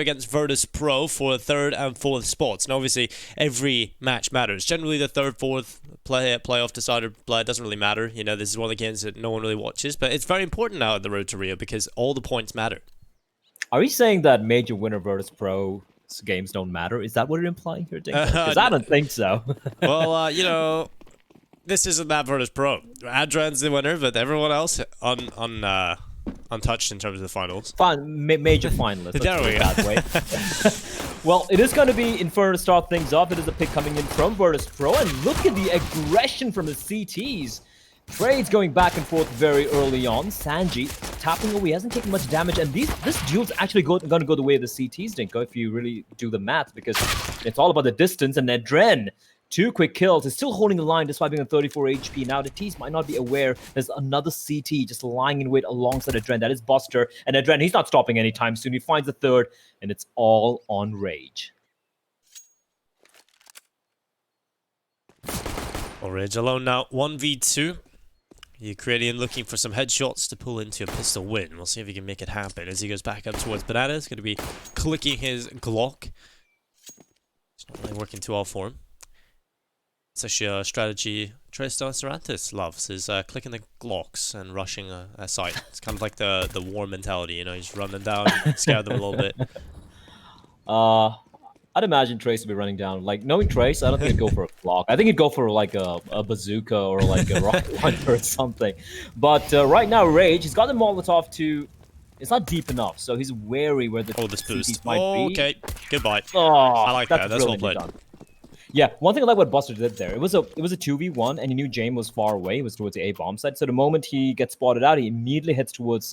against Virtus.pro for third and fourth spots. And obviously, every match matters. Generally, the third, fourth playoff decider play doesn't really matter. You know, this is one of the games that no one really watches, but it's very important now at the Road to Rio because all the points matter. Are you saying that major winner Virtus.pro games don't matter? Is that what you're implying here, Dinko? Because I don't think so. Well, you know, this isn't that Virtus.pro. Adren's the winner, but everyone else untouched in terms of the finals. Major finalist. There we go. That way. Well, it is going to be Inferno to start things off. It is a pick coming in from Virtus.pro, and look at the aggression from the CTs. Trades going back and forth very early on. Sanji tapping away, hasn't taken much damage, and this duel's actually going to go the way of the CTs, Dinko, if you really do the math, because it's all about the distance, and Adren, 2 quick kills, is still holding the line despite being on 34 HP. Now, the T's might not be aware there's another CT just lying in wait alongside Adren. That is Buster, and Adren, he's not stopping anytime soon. He finds the third, and it's all on Rage. Well, Rage alone now, 1v2. Ukrainian looking for some headshots to pull into a pistol win. We'll see if he can make it happen as he goes back up towards Banana. He's going to be clicking his Glock. It's not really working too well for him. It's actually a strategy Tristan Sarantis loves, is clicking the Glocks and rushing a site. It's kind of like the war mentality, you know, he's running down, scare them a little bit. I'd imagine Trace would be running down. Like, knowing Trace, I don't think he'd go for a Glock. I think he'd go for like a bazooka or like a rocket launcher or something. But right now, Rage, he's got the Molotov to... It's not deep enough, so he's wary where the boost might be. Okay, goodbye. Oh, I like that. That's well played. Done. Yeah, one thing I like what Buster did there, it was a 2v1, and he knew James was far away. He was towards the A bomb site. So the moment he gets spotted out, he immediately heads towards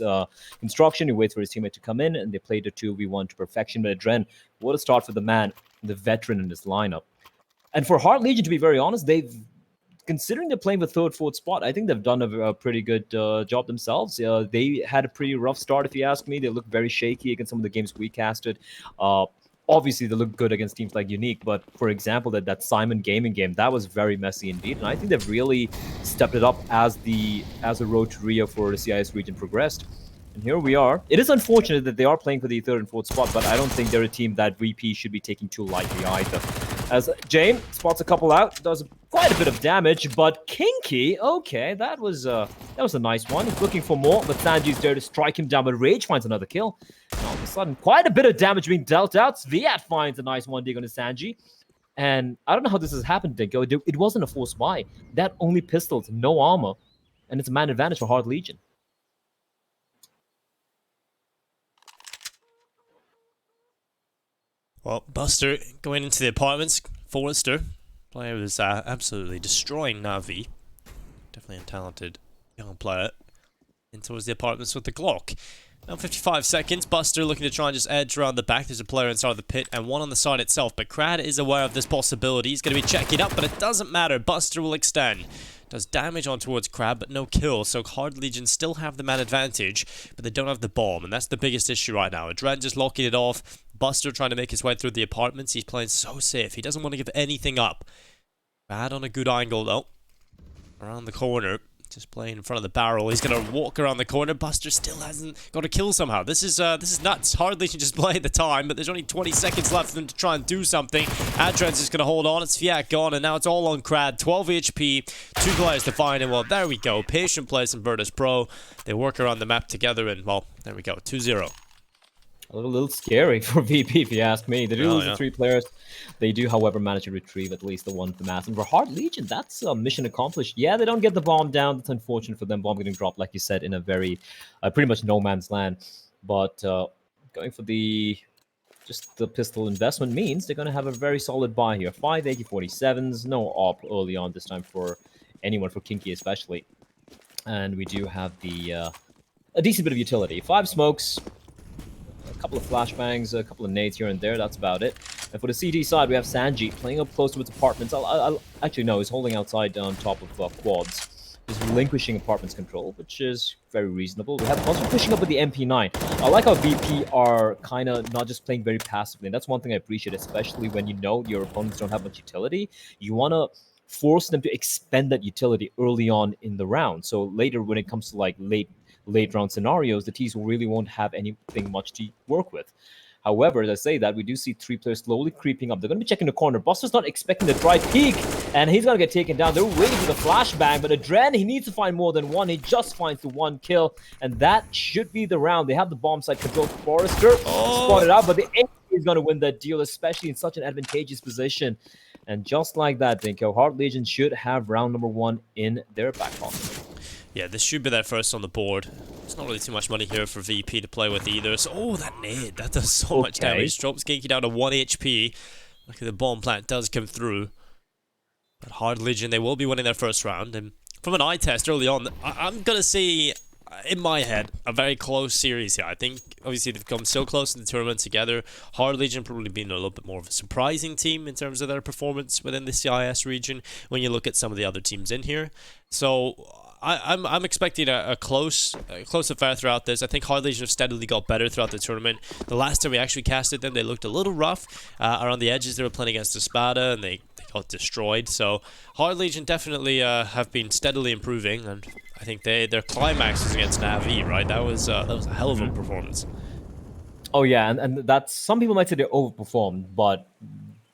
construction. He waits for his teammate to come in, and they played the 2v1 to perfection. But Adren, what a start for the man, the veteran in this lineup. And for Heart Legion, to be very honest, considering they're playing the third, fourth spot, I think they've done a pretty good job themselves. They had a pretty rough start, if you ask me. They looked very shaky against some of the games we casted. Obviously, they look good against teams like Unique, but for example, that Simon Gaming game, that was very messy indeed, and I think they've really stepped it up as the road to Rio for the CIS region progressed. And here we are. It is unfortunate that they are playing for the third and fourth spot, but I don't think they're a team that VP should be taking too lightly either. As James spots a couple out, does quite a bit of damage, but Kinky, okay, that was a nice one. He's looking for more, but Sanji's there to strike him down, but Rage finds another kill. And all of a sudden, quite a bit of damage being dealt out. Sviat finds a nice one dig on Sanji. And I don't know how this has happened, Dinko. It wasn't a forced buy. That only pistols, no armor, and it's a man advantage for Heart Legion. Well, Buster going into the apartments. Forrester, player was absolutely destroying Navi. Definitely a talented young player. In towards the apartments with the Glock. Now 55 seconds. Buster looking to try and just edge around the back. There's a player inside the pit and one on the side itself. But Crad is aware of this possibility. He's going to be checking up, but it doesn't matter. Buster will extend. Does damage on towards Crab, but no kill. So Heart Legion still have the man advantage, but they don't have the bomb. And that's the biggest issue right now. Adren just locking it off. Buster trying to make his way through the apartments. He's playing so safe. He doesn't want to give anything up. Bad on a good angle, though. Around the corner. Just playing in front of the barrel. He's going to walk around the corner. Buster still hasn't got a kill somehow. This is nuts. Heart Legion just playing the time, but there's only 20 seconds left for them to try and do something. Adren's just going to hold on. It's Fiat gone, and now it's all on Crad. 12 HP. 2 players to find him. Well, there we go. Patient plays in Virtus.pro. They work around the map together, and, well, there we go. 2-0. A little scary for VP, if you ask me. They do lose the 3 players. They do, however, manage to retrieve at least the one from Mass. And for Heart Legion, that's a mission accomplished. Yeah, they don't get the bomb down. That's unfortunate for them. Bomb getting dropped, like you said, in a very, pretty much no man's land. But going for just the pistol investment means they're going to have a very solid buy here. 5 AK-47s, no op early on this time for anyone, for Kinky especially. And we do have a decent bit of utility. 5 smokes. A couple of flashbangs, a couple of nades here and there. That's about it. And for the CT side, we have Sanji playing up close to its apartments. Actually, no, he's holding outside on top of quads. He's relinquishing apartments control, which is very reasonable. We have also pushing up with the MP9. I like how VP are kind of not just playing very passively. And that's one thing I appreciate, especially when you know your opponents don't have much utility. You want to force them to expend that utility early on in the round. So later, when it comes to like late round scenarios, the T's really won't have anything much to work with. However, as I say that, we do see 3 players slowly creeping up. They're going to be checking the corner. Buster's not expecting the right peek, and he's going to get taken down. They're waiting for the flashbang, but Adren, he needs to find more than one. He just finds the 1 kill, and that should be the round. They have the bomb site control. Forrester spotted out, but the A is going to win that deal, especially in such an advantageous position. And just like that, Dinko, Heart Legion should have round number 1 in their back pocket. Yeah, this should be their first on the board. There's not really too much money here for VP to play with either. So, oh, that nade, that does so much damage. Drops Genki down to 1 HP. Luckily, the bomb plant does come through. But Heart Legion, they will be winning their first round. And from an eye test early on, I'm going to see, in my head, a very close series here. I think, obviously, they've come so close in the tournament together. Heart Legion probably being a little bit more of a surprising team in terms of their performance within the CIS region when you look at some of the other teams in here. So I'm expecting a close affair throughout this. I think Heart Legion have steadily got better throughout the tournament. The last time we actually casted them, they looked a little rough. Around the edges, they were playing against Espada, and they got destroyed. So Heart Legion definitely have been steadily improving, and I think their climax was against Na'Vi, right? That was a hell of a performance. Oh yeah, and that's, some people might say they overperformed, but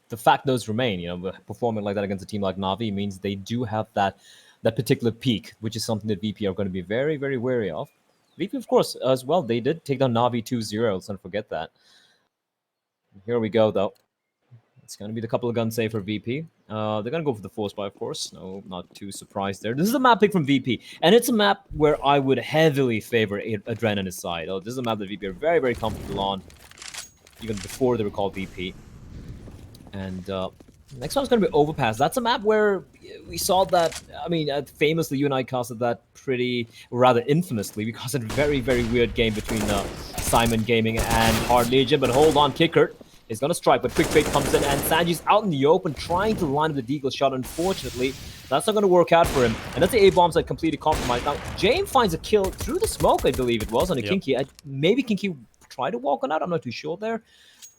the fact does remain. You know, performing like that against a team like Na'Vi means they do have that particular peak, which is something that VP are going to be very, very wary of. VP, of course, as well, they did take down Na'Vi 2-0. Let's not forget that. Here we go, though. It's going to be the couple of gun save for VP. They're going to go for the force buy, of course. No, not too surprised there. This is a map pick from VP, and it's a map where I would heavily favor Adren on his side. This is a map that VP are very, very comfortable on, even before they were called VP. And next one's going to be Overpass. That's a map where we saw that, I mean, famously, you and I casted that pretty, rather infamously. We casted a very, very weird game between Simon Gaming and Heart Legion. But hold on, Kickert is going to strike, but Quick Fade comes in, and Sanji's out in the open trying to line up the deagle shot. Unfortunately, that's not going to work out for him. And that's the A-bombs that completely compromised. Now, James finds a kill through the smoke, I believe it was, on a Kinky. Maybe Kinky tried to walk on out. I'm not too sure there.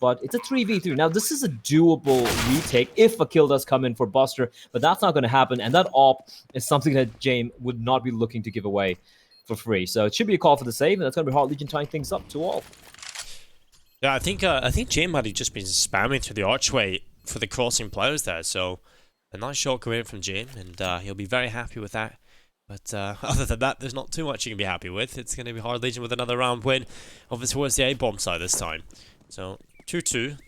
But it's a 3v3. Now, this is a doable retake if a kill does come in for Buster, but that's not going to happen. And that AWP is something that James would not be looking to give away for free. So it should be a call for the save, and that's going to be Heart Legion tying things up to all. Yeah, I think James might have just been spamming through the archway for the crossing players there. So a nice shot coming in from James, and he'll be very happy with that. But other than that, there's not too much you can be happy with. It's going to be Heart Legion with another round win over towards the A-bomb side this time. So 2-2,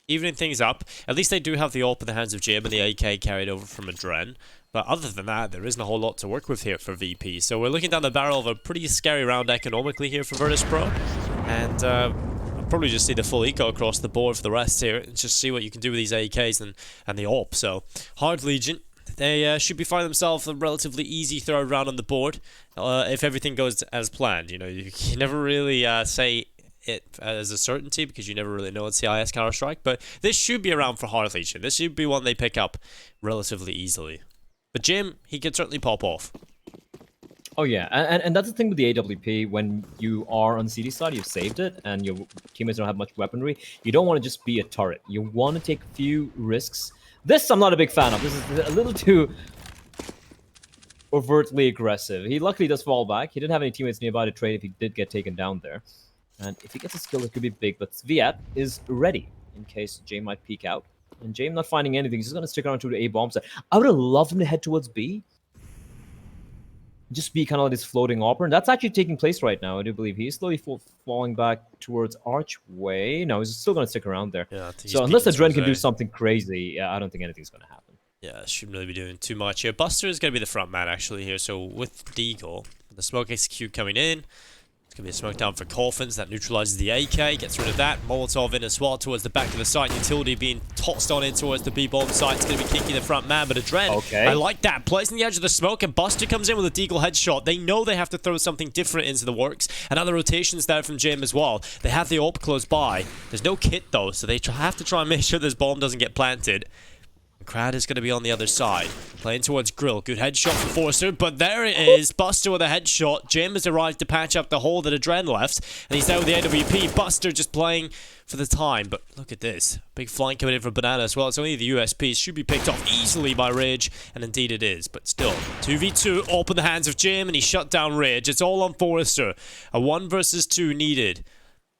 evening things up. At least they do have the AWP in the hands of Jim and the AK carried over from Adren. But other than that, there isn't a whole lot to work with here for VP. So we're looking down the barrel of a pretty scary round economically here for Virtus.pro. And I'll probably just see the full eco across the board for the rest here and just see what you can do with these AKs and the AWP. So Heart Legion, they should be finding themselves a relatively easy third round on the board if everything goes as planned. You know, you can never really say it as a certainty because you never really know at CIS Counter-Strike, but this should be around for Heart Legion. This should be one they pick up relatively easily. But Jim, he can certainly pop off. Oh yeah, and that's the thing with the AWP. When you are on the CD side, you've saved it, and your teammates don't have much weaponry, you don't want to just be a turret. You want to take a few risks. This I'm not a big fan of. This is a little too overtly aggressive. He luckily does fall back. He didn't have any teammates nearby to trade if he did get taken down there. And if he gets a skill, it could be big. But Sviat is ready in case Jay might peek out. And Jay not finding anything. He's just going to stick around to the A bomb side. I would have loved him to head towards B. Just be kind of like this floating AWP. And that's actually taking place right now, I do believe. He's slowly falling back towards Archway. No, he's still going to stick around there. Yeah, so unless Adren can do something crazy, I don't think anything's going to happen. Yeah, shouldn't really be doing too much here. Buster is going to be the front man, actually, here. So with Deagle, the smoke execute coming in. Going to be a smoke down for Coffins. That neutralizes the AK. Gets rid of that. Molotov in as well towards the back of the site. Utility being tossed on in towards the B-bomb site. It's going to be Kinky the front man. But Adren, I like that. Plays on the edge of the smoke. And Buster comes in with a Deagle headshot. They know they have to throw something different into the works. And other rotations there from Jim as well. They have the AWP close by. There's no kit though. So they have to try and make sure this bomb doesn't get planted. Crowd is going to be on the other side. Playing towards Grill. Good headshot for Forster. But there it is. Buster with a headshot. Jim has arrived to patch up the hole that Adren left. And he's there with the AWP. Buster just playing for the time. But look at this. Big flank coming in from Banana as well. It's only the USP. Should be picked off easily by Ridge. And indeed it is. But still. 2v2 up in the hands of Jim. And he shut down Ridge. It's all on Forrester. A 1 versus 2 needed.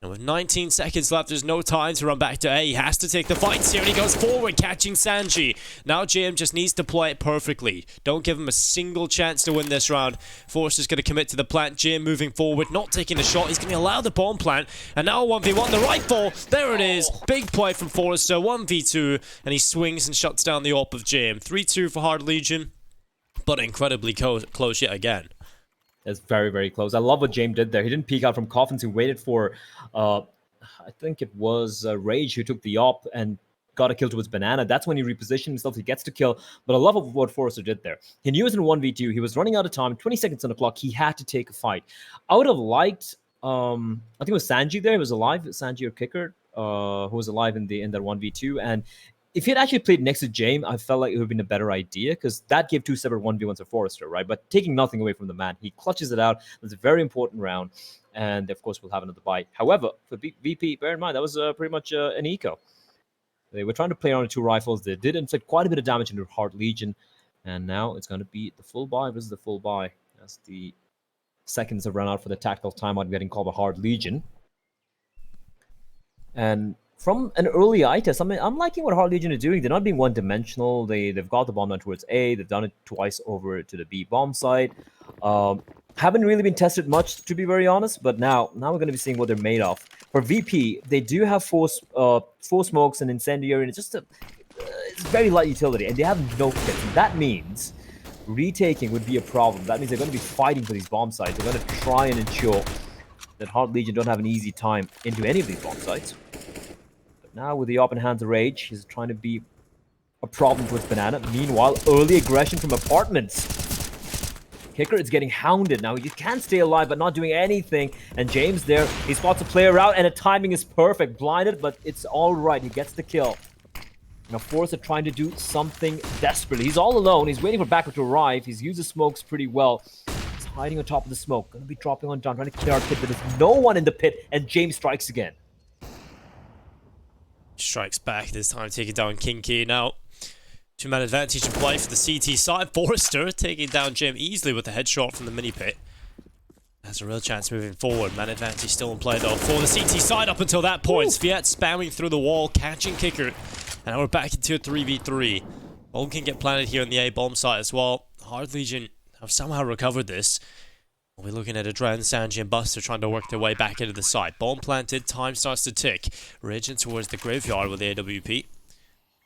And with 19 seconds left, there's no time to run back to A. He has to take the fights here, and he goes forward, catching Sanji. Now JM just needs to play it perfectly. Don't give him a single chance to win this round. Forrester's going to commit to the plant. JM moving forward, not taking the shot. He's going to allow the bomb plant. And now 1v1, the rifle. There it is. Big play from Forrester, 1v2. And he swings and shuts down the AWP of JM. 3-2 for Hard Legion, but incredibly close yet again. It's very, very close. I love what James did there. He didn't peek out from coffins. He waited for, I think it was Rage who took the op and got a kill towards Banana. That's when he repositioned himself. He gets to kill. But I love what Forrester did there. He knew he was in 1v2. He was running out of time. 20 seconds on the clock. He had to take a fight. I would have liked, I think it was Sanji there. He was alive. Sanji or Kicker, who was alive in that 1v2. And if he had actually played next to James, I felt like it would have been a better idea because that gave 2 separate 1v1s to Forrester, right? But taking nothing away from the man, he clutches it out. It's a very important round. And of course, we'll have another bite. However, for VP, bear in mind, that was pretty much an eco. They were trying to play on the 2 rifles. They did inflict quite a bit of damage into Hard Legion. And now it's going to be the full buy versus the full buy. As the seconds have run out for the tactical timeout getting called by Hard Legion. And from an early eye test, I'm liking what Hard Legion is doing. They're not being one-dimensional. They've got the bomb down towards A. They've done it twice over to the B bomb site. Haven't really been tested much, to be very honest. But now we're going to be seeing what they're made of. For VP, they do have four smokes and incendiary, and it's very light utility, and they have no kits. And that means retaking would be a problem. That means they're going to be fighting for these bomb sites. They're going to try and ensure that Hard Legion don't have an easy time into any of these bomb sites. Now with the open hands of Rage, he's trying to be a problem towards Banana. Meanwhile, early aggression from Apartments. Kicker is getting hounded. Now you can stay alive, but not doing anything. And James there, he spots a player out, and the timing is perfect. Blinded, but it's all right. He gets the kill. Now Forrester trying to do something desperately. He's all alone. He's waiting for backup to arrive. He's used the smokes pretty well. He's hiding on top of the smoke. Gonna be dropping on down, trying to clear our pit, but there's no one in the pit, and James strikes again. Strikes back, this time taking down Kinky. Now, 2-man advantage in play for the CT side. Forrester taking down Jim easily with the headshot from the mini pit. Has a real chance moving forward. Man advantage still in play though for the CT side up until that point. Sviat spamming through the wall, catching Kicker. And now we're back into a 3v3. Bomb can get planted here on the A bomb site as well. Hard Legion have somehow recovered this. We're looking at Adren, Sanji, and Buster trying to work their way back into the site. Bomb planted, time starts to tick. Raging towards the graveyard with the AWP.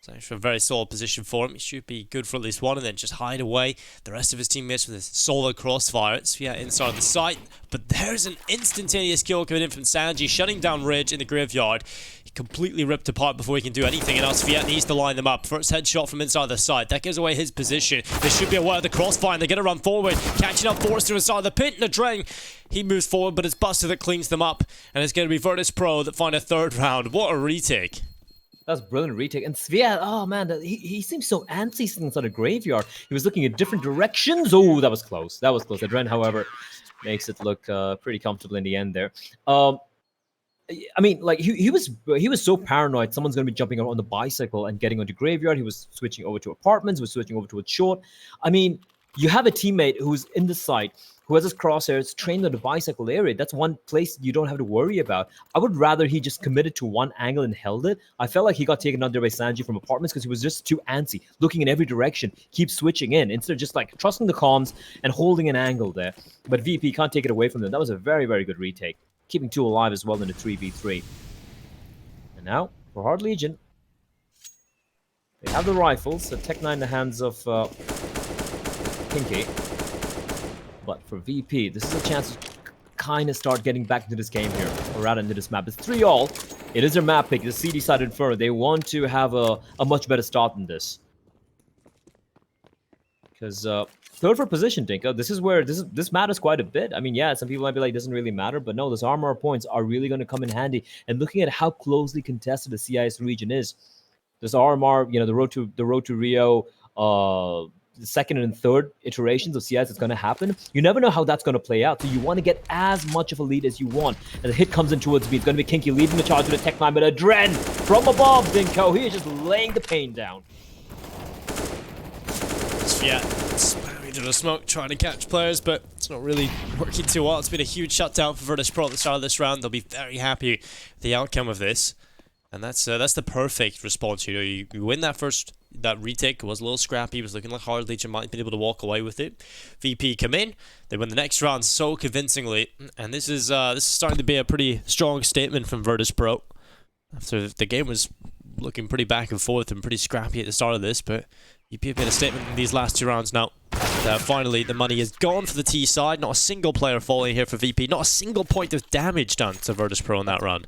So it's a very solid position for him. He should be good for at least one and then just hide away the rest of his teammates with his solo crossfire. It's inside the site. But there's an instantaneous kill coming in from Sanji, shutting down Ridge in the graveyard. He completely ripped apart before he can do anything, and now Sviat needs to line them up. First headshot from inside the site. That gives away his position. They should be aware of the crossfire, and they're going to run forward. Catching up Forrester inside the pit, and the Drang. He moves forward, but it's Buster that cleans them up. And it's going to be Virtus.pro that find a 3rd round. What a retake. That's brilliant retake. And Sviat, oh man, he seems so antsy sitting inside a graveyard. He was looking at different directions. Oh, that was close. That was close. Adren, however, makes it look pretty comfortable in the end there. I mean, like he was so paranoid. Someone's going to be jumping on the bicycle and getting onto graveyard. He was switching over to apartments. Was switching over to a short. I mean, you have a teammate who's in the site who has his crosshairs trained on the bicycle area. That's one place you don't have to worry about. I would rather he just committed to one angle and held it. I felt like he got taken under by Sanji from apartments because he was just too antsy, looking in every direction, keep switching in instead of just like trusting the comms and holding an angle there. But VP can't take it away from them. That was a very, very good retake. Keeping 2 alive as well in the 3v3. And now, for Hard Legion, they have the rifles. The Tech 9 in the hands of Kinky. But for VP, this is a chance to kind of start getting back into this game here, or rather into this map. It's 3-all. It is their map pick, the CD side Inferno. They want to have a much better start than this. Because 3rd for position, Dinka. This is where this matters quite a bit. I mean, yeah, some people might be like, it doesn't really matter, but no, those armor points are really going to come in handy. And looking at how closely contested the CIS region is, this RMR, you know, the road to Rio, the 2nd and 3rd iterations of CIS that's going to happen. You never know how that's going to play out. So you want to get as much of a lead as you want. And the hit comes in towards me. It's going to be Kinky leading the charge with a Tech 9, but Adren from above, Dinko. He is just laying the pain down. Yeah, spamming Into the smoke, trying to catch players, but it's not really working too well. It's been a huge shutdown for Virtus.pro at the start of this round. They'll be very happy with the outcome of this. And that's the perfect response. You know, you win that retake. It was a little scrappy. It was looking like Hard Legion might be able to walk away with it. VP come in. They win the next round so convincingly. And this is starting to be a pretty strong statement from Virtus.pro. After the game was looking pretty back and forth and pretty scrappy at the start of this, but VP have made a statement in these last 2 rounds now. Finally, the money is gone for the T side. Not a single player falling here for VP. Not a single point of damage done to Virtus.pro in that round.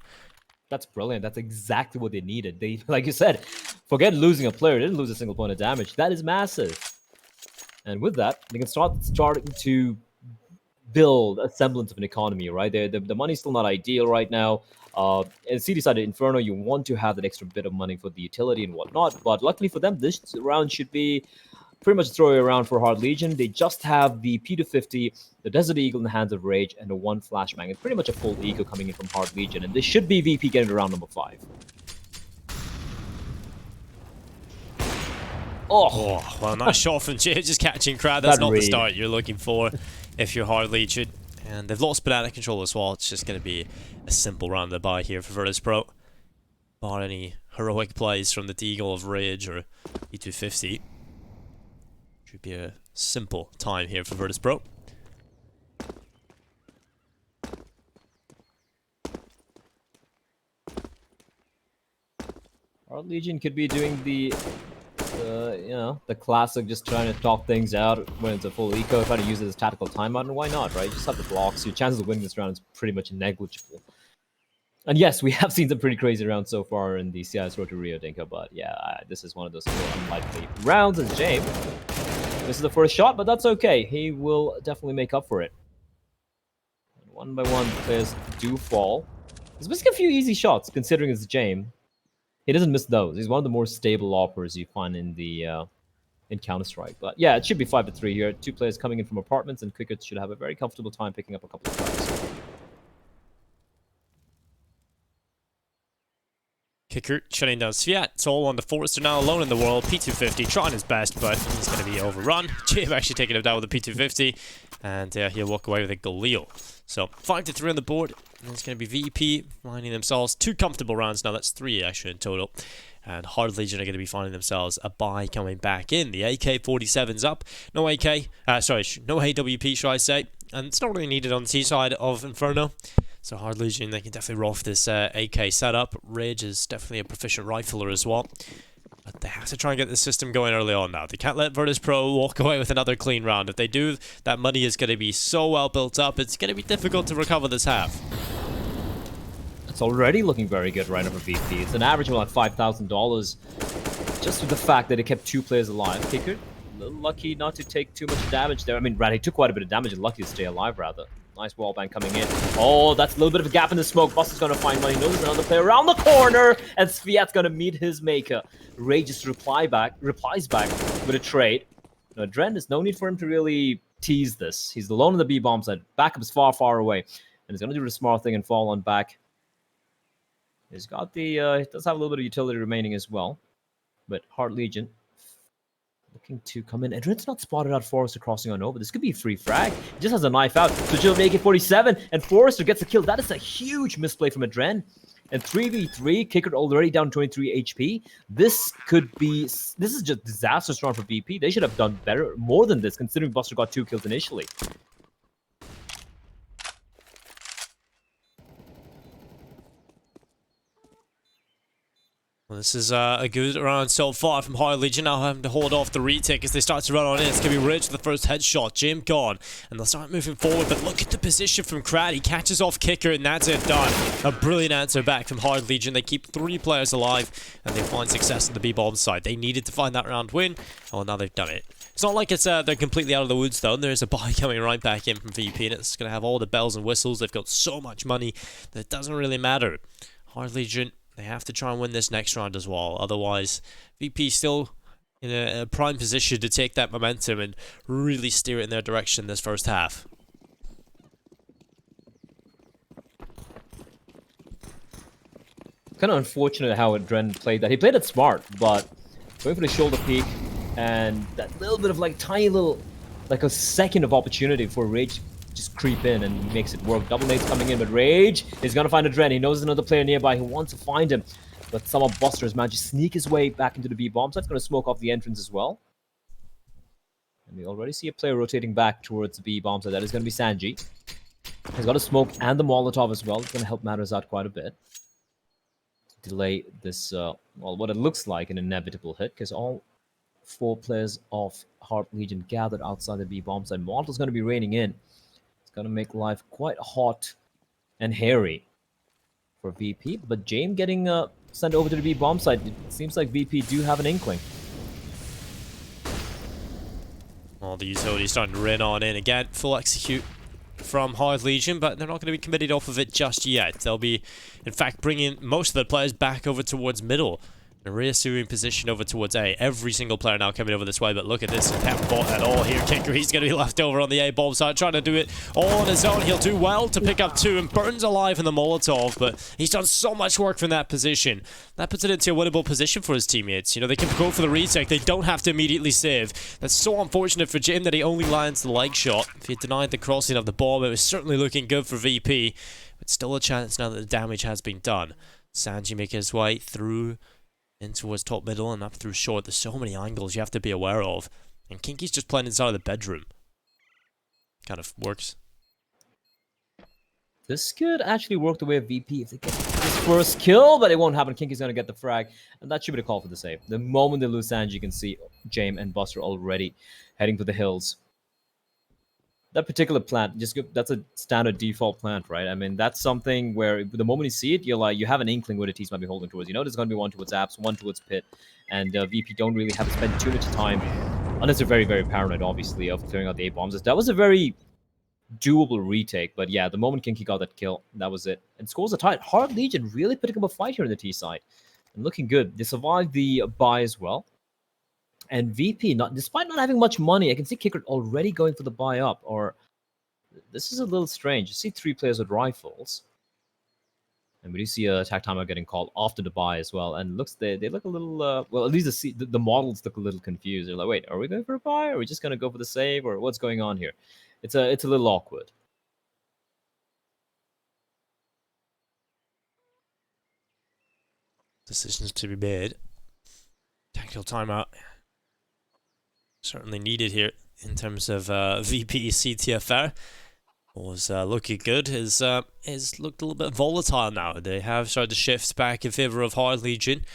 That's brilliant. That's exactly what they needed. They, like you said, forget losing a player. They didn't lose a single point of damage. That is massive. And with that, they can start to build a semblance of an economy, right? The money's still not ideal right now. And C decided Inferno, you want to have that extra bit of money for the utility and whatnot. But luckily for them, this round should be pretty much throwing around for Hard Legion. They just have the P250, the Desert Eagle in the hands of Rage, and the 1 flashbang. It's pretty much a full eco coming in from Hard Legion, and this should be VP getting to round number 5. Oh, well, nice shot from Jay, just catching crowd. That's not the start you're looking for if you're Hard Legion. And they've lost banana control as well. It's just going to be a simple round to buy here for Virtus.pro. Bar any heroic plays from the Deagle of Rage or E250. Should be a simple time here for Virtus.pro. Hard Legion could be doing the the classic, just trying to talk things out when it's a full eco, try to use it as tactical timeout, and why not, right? You just have the blocks. Your chances of winning this round is pretty much negligible. And yes, we have seen some pretty crazy rounds so far in the CIS Road to Rio, Dinka, but yeah, this is one of those more unlikely rounds. And James, this is the first shot, but that's okay. He will definitely make up for it. And 1 by 1, players do fall. There's basically a few easy shots, considering it's James. He doesn't miss those. He's one of the more stable operators you find in the in Counter-Strike. But yeah, it should be 5-3 here. 2 players coming in from apartments, and Cricket should have a very comfortable time picking up a couple of strikes. Kicker shutting down Sviat. It's all on the Forester now, alone in the world. P250 trying his best, but he's going to be overrun. Jim actually taking him down with a P250, and he'll walk away with a Galil. So 5-3 on the board, and it's going to be VP finding themselves 2 comfortable rounds now. That's 3 actually in total. And Hard Legion are going to be finding themselves a bye coming back in. The AK-47's up. No AK, no AWP, should I say. And it's not really needed on the T side of Inferno. So Hard Legion, they can definitely roll off this AK setup. Rage is definitely a proficient rifler as well. But they have to try and get the system going early on now. They can't let Virtus.pro walk away with another clean round. If they do, that money is going to be so well built up, it's going to be difficult to recover this half. It's already looking very good right now for VP. It's an average of like $5,000 just with the fact that it kept 2 players alive. Kicker, a little lucky not to take too much damage there. I mean, he took quite a bit of damage and lucky to stay alive, rather. Nice wallbang coming in. Oh, that's a little bit of a gap in the smoke. Buster's going to find money. Notice another player around the corner, and Sviat's going to meet his maker. Ray just replies back with a trade. No, Dren, there's no need for him to really tease this. He's alone on the B-bomb side. Backup is far, far away. And he's going to do the smart thing and fall on back. He's got the... he does have a little bit of utility remaining as well. But Hard Legion looking to come in. And Dren's not spotted out Forrester crossing on over. This could be a free frag. He just has a knife out. So Jill AK-47 and Forrester gets a kill. That is a huge misplay from Adren. And 3v3, Kicker already down 23 HP. This is just disastrous round for VP. They should have done better, more than this, considering Buster got 2 kills initially. Well, this is a good round so far from Hard Legion. Now having to hold off the retake as they start to run on in. It's going to be Rich with the first headshot. Jim gone. And they'll start moving forward. But look at the position from Krad. He catches off Kicker, and that's it done. A brilliant answer back from Hard Legion. They keep 3 players alive, and they find success on the B-bomb side. They needed to find that round win. Oh, now they've done it. It's not like it's they're completely out of the woods, though. There's a buy coming right back in from VP, and it's going to have all the bells and whistles. They've got so much money that it doesn't really matter. Hard Legion, they have to try and win this next round as well. Otherwise, VP still in a prime position to take that momentum and really steer it in their direction this first half. Kind of unfortunate how Dren played that. He played it smart, but going for the shoulder peek and that little bit of like tiny little like a second of opportunity for Rage to just creep in and makes it work. Double nades coming in, but Rage is gonna find a Dren. He knows there's another player nearby who wants to find him, but somehow Buster has managed to sneak his way back into the B bomb, so that's gonna smoke off the entrance as well. And we already see a player rotating back towards the B bomb, so that is gonna be Sanji. He's got a smoke and the Molotov as well. It's gonna help matters out quite a bit. Delay this, well, what it looks like an inevitable hit, because all 4 players of Heart Legion gathered outside the B bomb side. Molotov's going to be raining in. It's going to make life quite hot and hairy for VP. But James getting sent over to the B bomb side. It seems like VP do have an inkling. Well, the utility's starting to rain on in again. Full execute from Heart Legion, but they're not going to be committed off of it just yet. They'll be, in fact, bringing most of the players back over towards middle. And reassuming position over towards A. Every single player now coming over this way, but look at this. He can't bot at all here. Kinker, he's going to be left over on the A bomb side, trying to do it all on his own. He'll do well to pick up 2 and burns alive in the Molotov, but he's done so much work from that position. That puts it into a winnable position for his teammates. You know, they can go for the retake. They don't have to immediately save. That's so unfortunate for Jim that he only lands the leg shot. If he had denied the crossing of the bomb, it was certainly looking good for VP, but still a chance now that the damage has been done. Sanji making his way through in towards top middle and up through short. There's so many angles you have to be aware of. And Kinky's just playing inside of the bedroom. Kind of works. This could actually work the way of VP if they get this first kill, but it won't happen. Kinky's going to get the frag, and that should be the call for the save. The moment they lose Sanji, you can see James and Buster already heading for the hills. That particular plant, that's a standard default plant, right? I mean, that's something where the moment you see it, you're like, you have an inkling where the teams might be holding towards. You know, there's going to be one towards Apps, one towards Pit, and VP don't really have to spend too much time, unless they're very, very paranoid, obviously, of clearing out the A-bombs. That was a very doable retake, but yeah, the moment Kinky got that kill, that was it. And scores are tight. Heart Legion really putting up a fight here in the T side, and looking good. They survived the buy as well. And VP, despite not having much money, I can see Kicker already going for the buy up. Or this is a little strange. You see 3 players with rifles, and we do see a attack timer getting called after the buy as well. And they look a little well. At least the models look a little confused. They're like, wait, are we going for a buy? Or are we just going to go for the save? Or what's going on here? It's a little awkward. Decisions to be made. Tactical timeout. Certainly needed here in terms of VP CTFR. Was looking good. Is looked a little bit volatile now. They have started to shift back in favor of Heart Legion.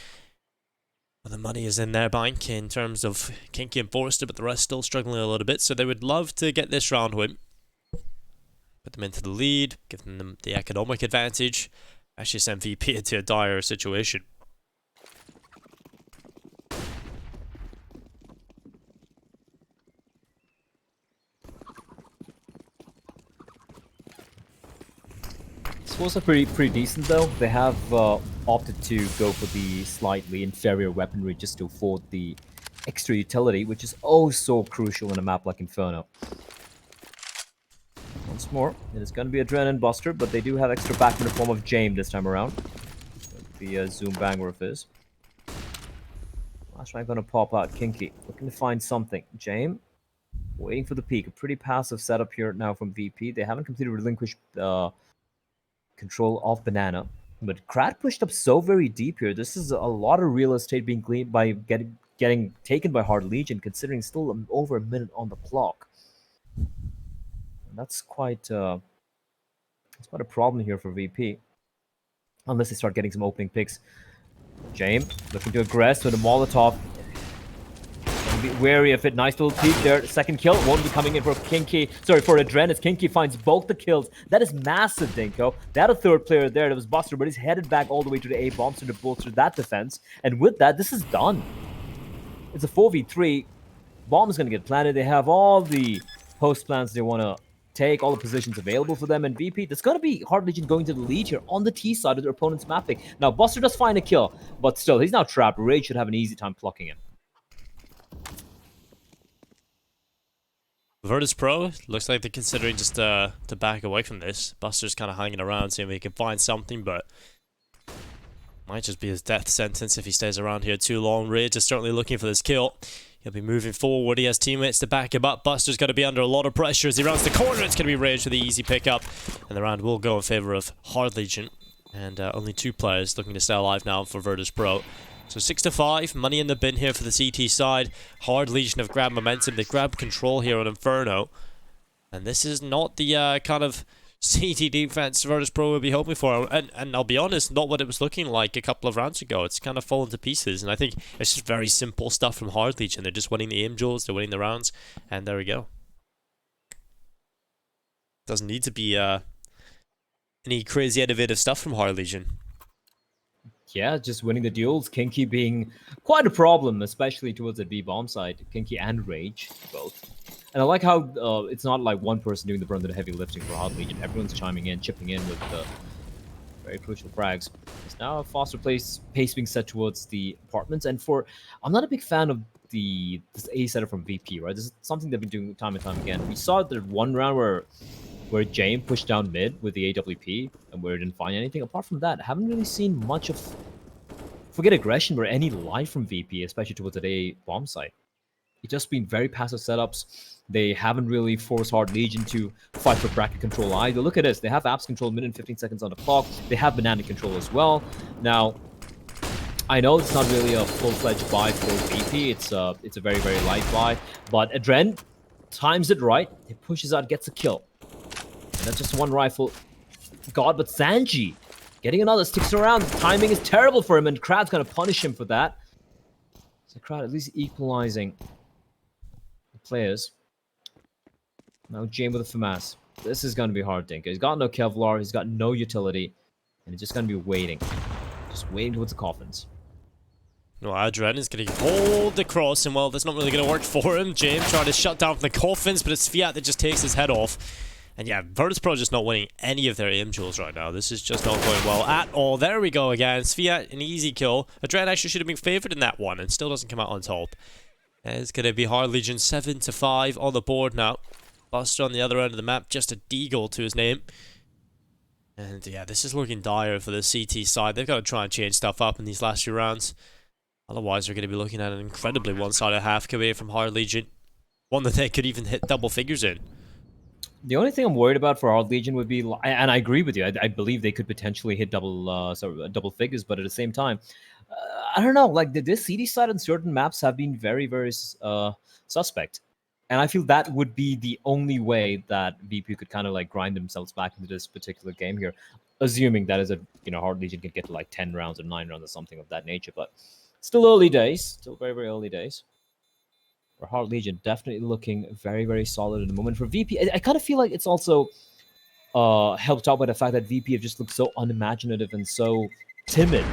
Well, the money is in their bank in terms of Kinky and Forrester, but the rest still struggling a little bit. So they would love to get this round win. Put them into the lead, give them the economic advantage. Actually send VP into a dire situation. Scores are pretty decent though. They have opted to go for the slightly inferior weaponry just to afford the extra utility, which is oh so crucial in a map like Inferno. Once more, it is going to be a Adrenaline Buster, but they do have extra back in the form of James this time around. The Zoom banger of his. Last try going to pop out Kinky, looking to find something. James waiting for the peak. A pretty passive setup here now from VP. They haven't completely relinquished control of Banana, but Krat pushed up so very deep here. This is a lot of real estate being gleaned by getting taken by Heart Legion, considering still over a minute on the clock. And that's quite a problem here for VP, unless they start getting some opening picks. James looking to aggress with a Molotov. Be wary of it. Nice little peek there. Second kill won't be coming in for Kinky. Sorry, for Adren, as Kinky finds both the kills. That is massive, Dinko. They had a third player there. That was Buster, but he's headed back all the way to the A bomb to bolster that defense. And with that, this is done. It's a 4v3. Bomb is going to get planted. They have all the post plans they want to take, all the positions available for them. And VP, that's going to be Heart Legion going to the lead here on the T side of their opponent's mapping. Now, Buster does find a kill, but still, he's now trapped. Rage should have an easy time plucking him. Virtus.pro, looks like they're considering just to back away from this. Buster's kind of hanging around, seeing if he can find something, but might just be his death sentence if he stays around here too long. Rage is certainly looking for this kill. He'll be moving forward. He has teammates to back him up. Buster's going to be under a lot of pressure as he rounds the corner. It's going to be Rage with the easy pickup. And the round will go in favor of Hard Legion. And only 2 players looking to stay alive now for Virtus.pro. So 6-5, money in the bin here for the CT side. Hard Legion have grabbed momentum. They grabbed control here on Inferno. And this is not the kind of CT defense Virtus.pro will be hoping for. And I'll be honest, not what it was looking like a couple of rounds ago. It's kind of fallen to pieces. And I think it's just very simple stuff from Hard Legion. They're just winning the aim duels, they're winning the rounds. And there we go. Doesn't need to be any crazy innovative stuff from Hard Legion. Yeah, just winning the duels. Kinky being quite a problem, especially towards the B bomb side. Kinky and Rage, both. And I like how it's not like one person doing the brunt of the heavy lifting for Hard Legion. Everyone's chiming in, chipping in with very crucial frags. It's now a faster pace being set towards the apartments. And I'm not a big fan of this A setup from VP, right? This is something they've been doing time and time again. We saw the one round where James pushed down mid with the AWP and where it didn't find anything. Apart from that, I haven't really seen much of, forget aggression, or any life from VP, especially towards the A bomb site. It's just been very passive setups. They haven't really forced Hard Legion to fight for bracket control either. Look at this. They have apps control, minute and 15 seconds on the clock. They have banana control as well. Now, I know it's not really a full-fledged buy for VP. It's a very, very light buy. But Adren times it right. He pushes out, gets a kill. And that's just one rifle. God, but Sanji getting another, sticks around. The timing is terrible for him, and Krad's going to punish him for that. So Krad at least equalizing the players. Now James with a FAMAS. This is going to be hard, Dinka. He's got no Kevlar. He's got no utility. And he's just going to be waiting. Just waiting towards the coffins. No, Adren is going to hold the cross, and well, that's not really going to work for him. James trying to shut down the coffins, but it's Fiat that just takes his head off. And yeah, Virtus.pro just not winning any of their aim duels right now. This is just not going well at all. There we go again. Fiat, an easy kill. Adren actually should have been favored in that one and still doesn't come out on top. It's going to be Hard Legion 7-5 on the board now. Buster on the other end of the map, just a deagle to his name. And yeah, this is looking dire for the CT side. They've got to try and change stuff up in these last few rounds. Otherwise, they're going to be looking at an incredibly one-sided half away from Hard Legion. One that they could even hit double figures in. The only thing I'm worried about for Hard Legion would be, and I agree with you, I believe they could potentially hit double figures, but at the same time, I don't know, like this CD side on certain maps have been very, very suspect. And I feel that would be the only way that VP could kind of like grind themselves back into this particular game here, assuming that is Hard Legion could get to like 10 rounds or 9 rounds or something of that nature. But still early days, still very, very early days. For Hard Legion, definitely looking very, very solid at the moment. For VP, I kind of feel like it's also helped out by the fact that VP have just looked so unimaginative and so timid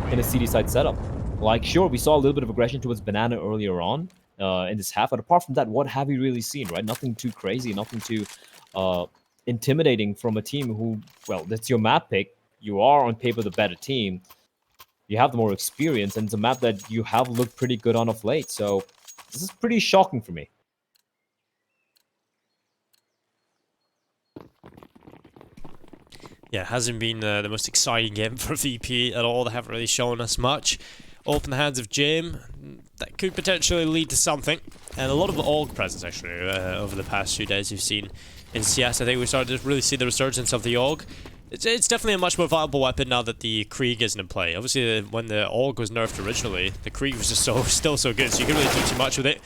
in a CD side setup. Like, sure, we saw a little bit of aggression towards Banana earlier on in this half, but apart from that, what have we really seen, right? Nothing too crazy, nothing too intimidating from a team who, well, that's your map pick. You are on paper the better team. You have the more experience, and it's a map that you have looked pretty good on of late. So this is pretty shocking for me. Yeah, it hasn't been the most exciting game for VP at all. They haven't really shown us much. Open the hands of James. That could potentially lead to something. And a lot of AUG presence, actually, over the past few days you've seen in CS. I think we started to really see the resurgence of the AUG. It's definitely a much more viable weapon now that the Krieg isn't in play. Obviously, when the AUG was nerfed originally, the Krieg was just still so good, so you couldn't really do too much with it.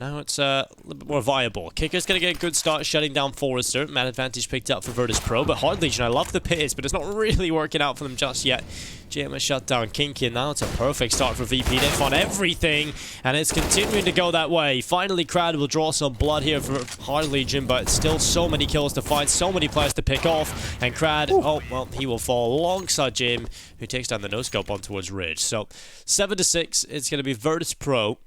Now it's a little bit more viable. Kicker's going to get a good start shutting down Forrester. Man advantage picked up for Virtus.pro, but Hard Legion, I love the pace, but it's not really working out for them just yet. JM has shut down Kinky, and now it's a perfect start for VP. They've won everything, and it's continuing to go that way. Finally, Krad will draw some blood here for Hard Legion, but still so many kills to find, so many players to pick off, and Krad, oh, well, he will fall alongside Jim, who takes down the no-scope on towards Ridge. So, 7-6, it's going to be Virtus.pro.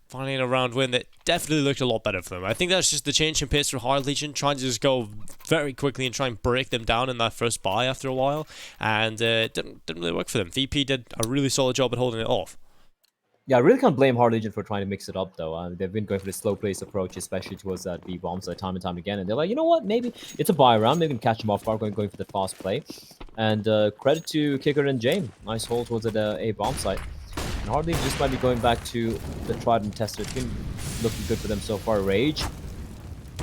Finding a round win that definitely looked a lot better for them. I think that's just the change in pace for Hard Legion, trying to just go very quickly and try and break them down in that first buy after a while, and it didn't really work for them. VP did a really solid job at holding it off. Yeah, I really can't blame Hard Legion for trying to mix it up, though. They've been going for the slow-paced approach, especially towards that B-bomb side time and time again, and they're like, you know what, maybe it's a buy round, maybe we can catch them off guard going for the fast play. And credit to Kicker and James. Nice hold towards the A-bomb site. Hardly just might be going back to the tried and tested. It's been looking good for them so far. Rage.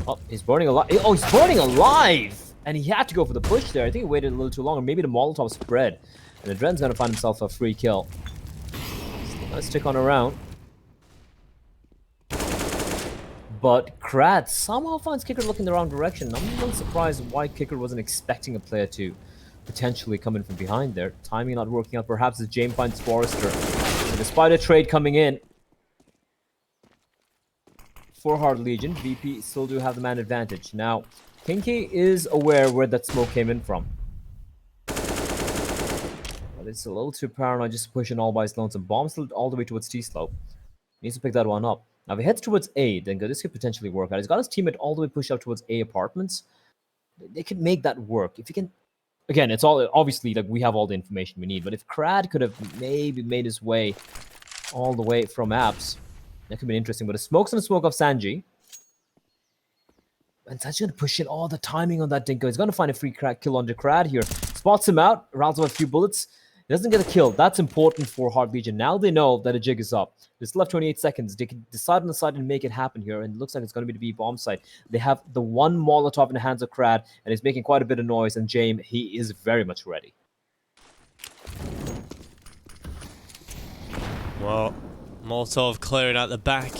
Oh, he's burning alive. Oh, he's burning alive! And he had to go for the push there. I think he waited a little too long, or maybe the Molotov spread. And the Dren's gonna find himself a free kill. Let's stick on around. But Krat somehow finds Kicker looking the wrong direction. I'm a little surprised why Kicker wasn't expecting a player to potentially come in from behind there. Timing not working out. Perhaps as James finds Forrester. And despite a trade coming in for Hard Legion, VP still do have the man advantage. Now, Kinky is aware where that smoke came in from. But it's a little too paranoid just pushing all by his lonesome. Bomb still all the way towards T-slope. Needs to pick that one up. Now, if he heads towards A, then this could potentially work out. He's got his teammate all the way pushed out towards A apartments. They could make that work. If you can... Again, it's all... Obviously, like, we have all the information we need. But if Krad could have maybe made his way all the way from apps, that could be interesting. But a smoke's gonna smoke off Sanji. And Sanji's gonna push in all the timing on that Dinko. He's gonna find a free kill under Krad here. Spots him out, rounds him a few bullets. He doesn't get a kill. That's important for Hard Legion. Now they know that a jig is up. There's left 28 seconds. They can decide on the side and make it happen here. And it looks like it's going to be the B bomb site. They have the one Molotov in the hands of Krad, and he's making quite a bit of noise. And James, he is very much ready. Well, Molotov clearing out the back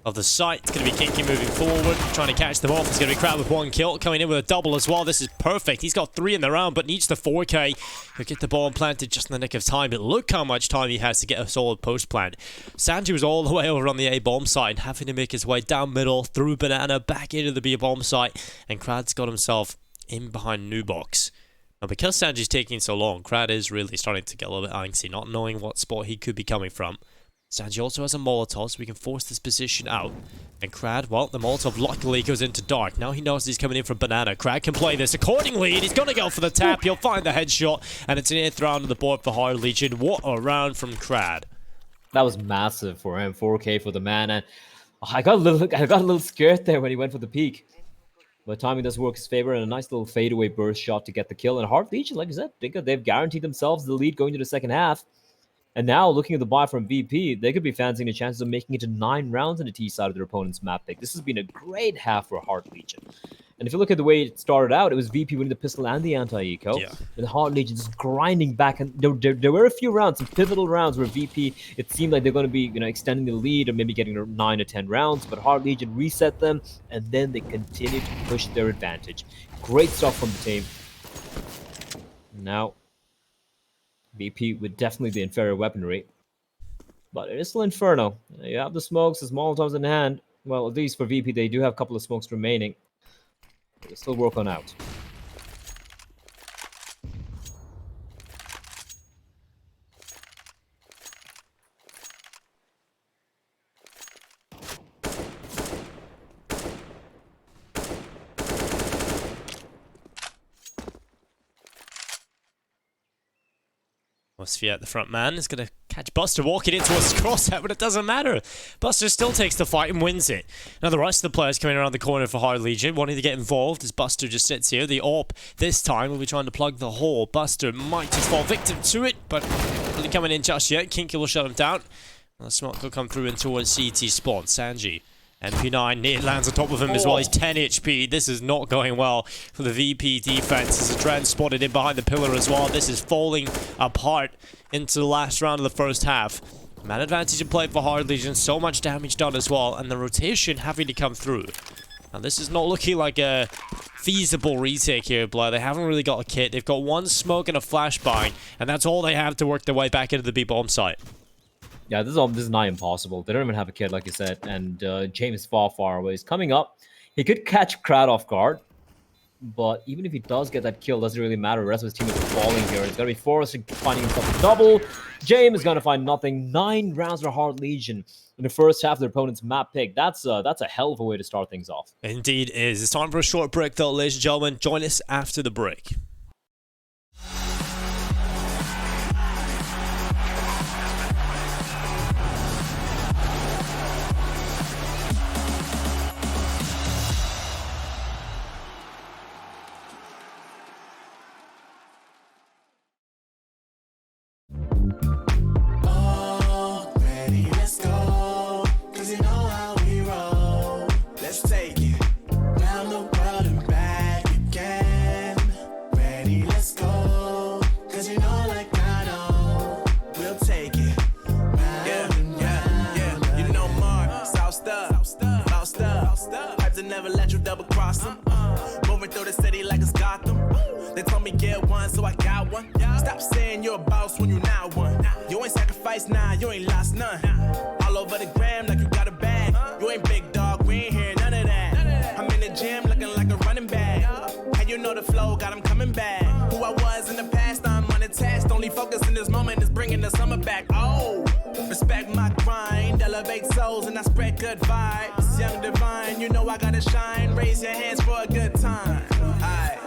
of the site. It's going to be Kinky moving forward, trying to catch them off. It's going to be Krad with one kill, coming in with a double as well. This is perfect. He's got 3 in the round, but needs the 4K. He'll get the bomb planted just in the nick of time, but look how much time he has to get a solid post plant. Sanji was all the way over on the A bomb site and having to make his way down middle, through Banana, back into the B bomb site, and Krad's got himself in behind Nubox. Now, because Sanji's taking so long, Krad is really starting to get a little bit angsty, not knowing what spot he could be coming from. Sanji also has a Molotov, so we can force this position out. And Krad, well, the Molotov luckily goes into dark. Now he knows he's coming in from Banana. Krad can play this accordingly, and he's going to go for the tap. He'll find the headshot, and it's an 8th round on the board for Hard Legion. What a round from Krad. That was massive for him. 4K for the man, and I got a little scared there when he went for the peek. But timing does work his favor, and a nice little fadeaway burst shot to get the kill. And Hard Legion, like I said, they've guaranteed themselves the lead going into the second half. And now, looking at the buy from VP, they could be fancying the chances of making it to 9 rounds on the T side of their opponent's map pick. This has been a great half for Hard Legion. And if you look at the way it started out, it was VP winning the pistol and the anti-eco. Yeah. And Hard Legion just grinding back. And there were a few rounds, some pivotal rounds where VP, it seemed like they're going to be extending the lead or maybe getting 9 or 10 rounds. But Hard Legion reset them, and then they continued to push their advantage. Great stuff from the team. Now, VP with definitely the inferior weaponry. But it is still Inferno. You have the smokes, the Molotovs in hand. Well, at least for VP, they do have a couple of smokes remaining. They still work on out. Fiat, the front man, is going to catch Buster walking into a crosshair, but it doesn't matter. Buster still takes the fight and wins it. Now the rest of the players coming around the corner for Hard Legion, wanting to get involved as Buster just sits here. The AWP this time will be trying to plug the hole. Buster might just fall victim to it, but not really coming in just yet. Kinky will shut him down. The smoke will come through in towards CT spawn. Sanji. MP9 near lands on top of him as well. He's 10 HP. This is not going well for the VP defense. As a trend spotted in behind the pillar as well. This is falling apart into the last round of the first half. Man advantage in play for Hard Legion. So much damage done as well. And the rotation having to come through. Now this is not looking like a feasible retake here, Blair. They haven't really got a kit. They've got one smoke and a flashbang. And that's all they have to work their way back into the B-bomb site. Yeah, this is not impossible. They don't even have a kid, like you said, and James is far, far away. He's coming up. He could catch Krad off guard, but even if he does get that kill, doesn't really matter. The rest of his team is falling here. It's going to be Forrester finding himself a double. James is going to find nothing. 9 rounds for Hard Legion in the first half of their opponent's map pick. That's a hell of a way to start things off. Indeed is. It's time for a short break, though, ladies and gentlemen. Join us after the break. awesome. Moving through the city like it's Gotham. They told me get one, so I got one. Stop saying you're a boss when you not one. You ain't sacrificed, nah, you ain't lost none. All over the gram like you got a bag. You ain't big dog, we ain't hear none of that. I'm in the gym looking like a running back. And you know the flow, got 'em coming back. Who I was in the past, I'm unattached. Only focus in this moment is bringing the summer back. Oh, respect my grind, elevate souls and I spread good vibes. Young divine, you know I gotta shine. Raise your hands for a good time. Aight.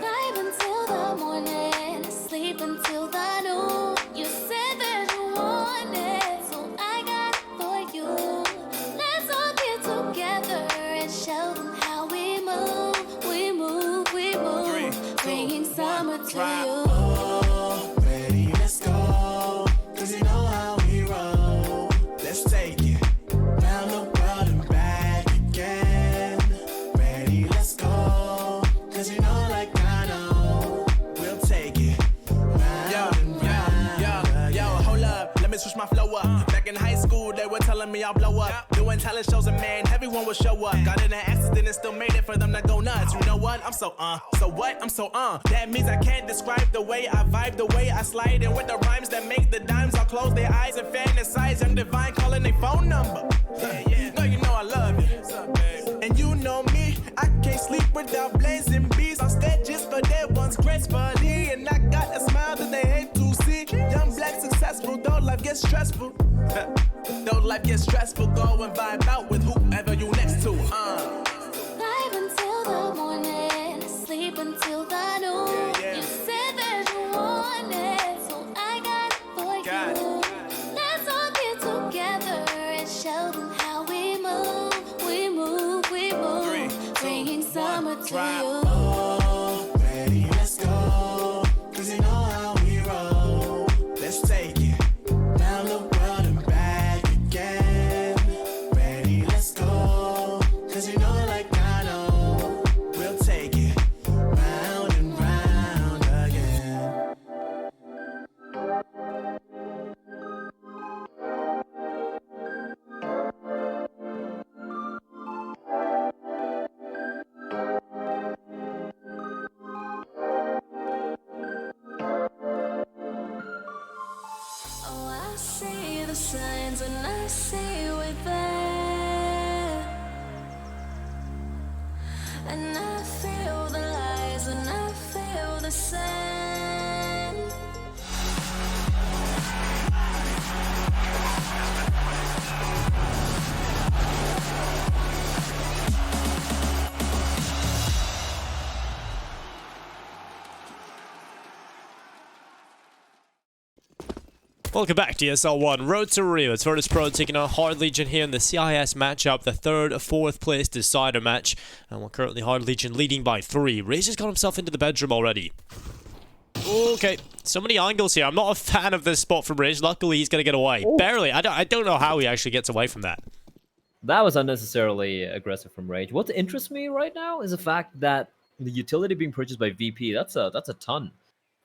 Vibe until the morning, sleep until the noon. You said that you want it, so I got it for you. Let's all get together and show them how we move. We move, we move. 3, 2, Bringing 1, summer to drop. you. Oh, ready, let's go. 'Cause you know how we roll. Let's take it round the world and back again. Ready, let's go. 'Cause you know like I know. We'll take it round and round. Yo, hold up, let me switch my flow up. Back in high school, they were telling me I'll blow up. Doing talent shows and man, everyone will show up. Got in an accident and still made it for them to go nuts. You know what? I'm so what? I'm so That means I can't describe the way I vibe, the way I slide. And with the rhymes that make the dimes, I'll close their eyes and fantasize. I'm divine calling their phone number. Yeah. No, you know I love you. And you know me, I can't sleep without blazing beats. On stages for their ones gracefully. And I got a smile that they hate to see. Young, black, successful, though life gets stressful. Though life gets stressful, go and vibe out with whoever you next to. Vibe until the morning, sleep until the noon. Yeah. You said that you want it, so I got it for Got you. Let's all get together and show them how we move. We move, we move. 3, 2, Bringing 1, summer to drop. you. Oh, ready, let's go. 'Cause you know how we roll. Let's take it round the world and back again. Ready, let's go. 'Cause you know like I know. We'll take it round and round again. Oh, I see the signs and I see we're there. And I feel the lies and I feel the sand. Welcome back to ESL 1. Road to Rio. It's Virtus.pro taking on Hard Legion here in the CIS matchup, the 3rd or 4th place decider match. And we're currently Hard Legion leading by 3. Rage has got himself into the bedroom already. Okay, so many angles here. I'm not a fan of this spot from Rage. Luckily, he's going to get away. Oh. Barely. I don't know how he actually gets away from that. That was unnecessarily aggressive from Rage. What interests me right now is the fact that the utility being purchased by VP, that's a ton.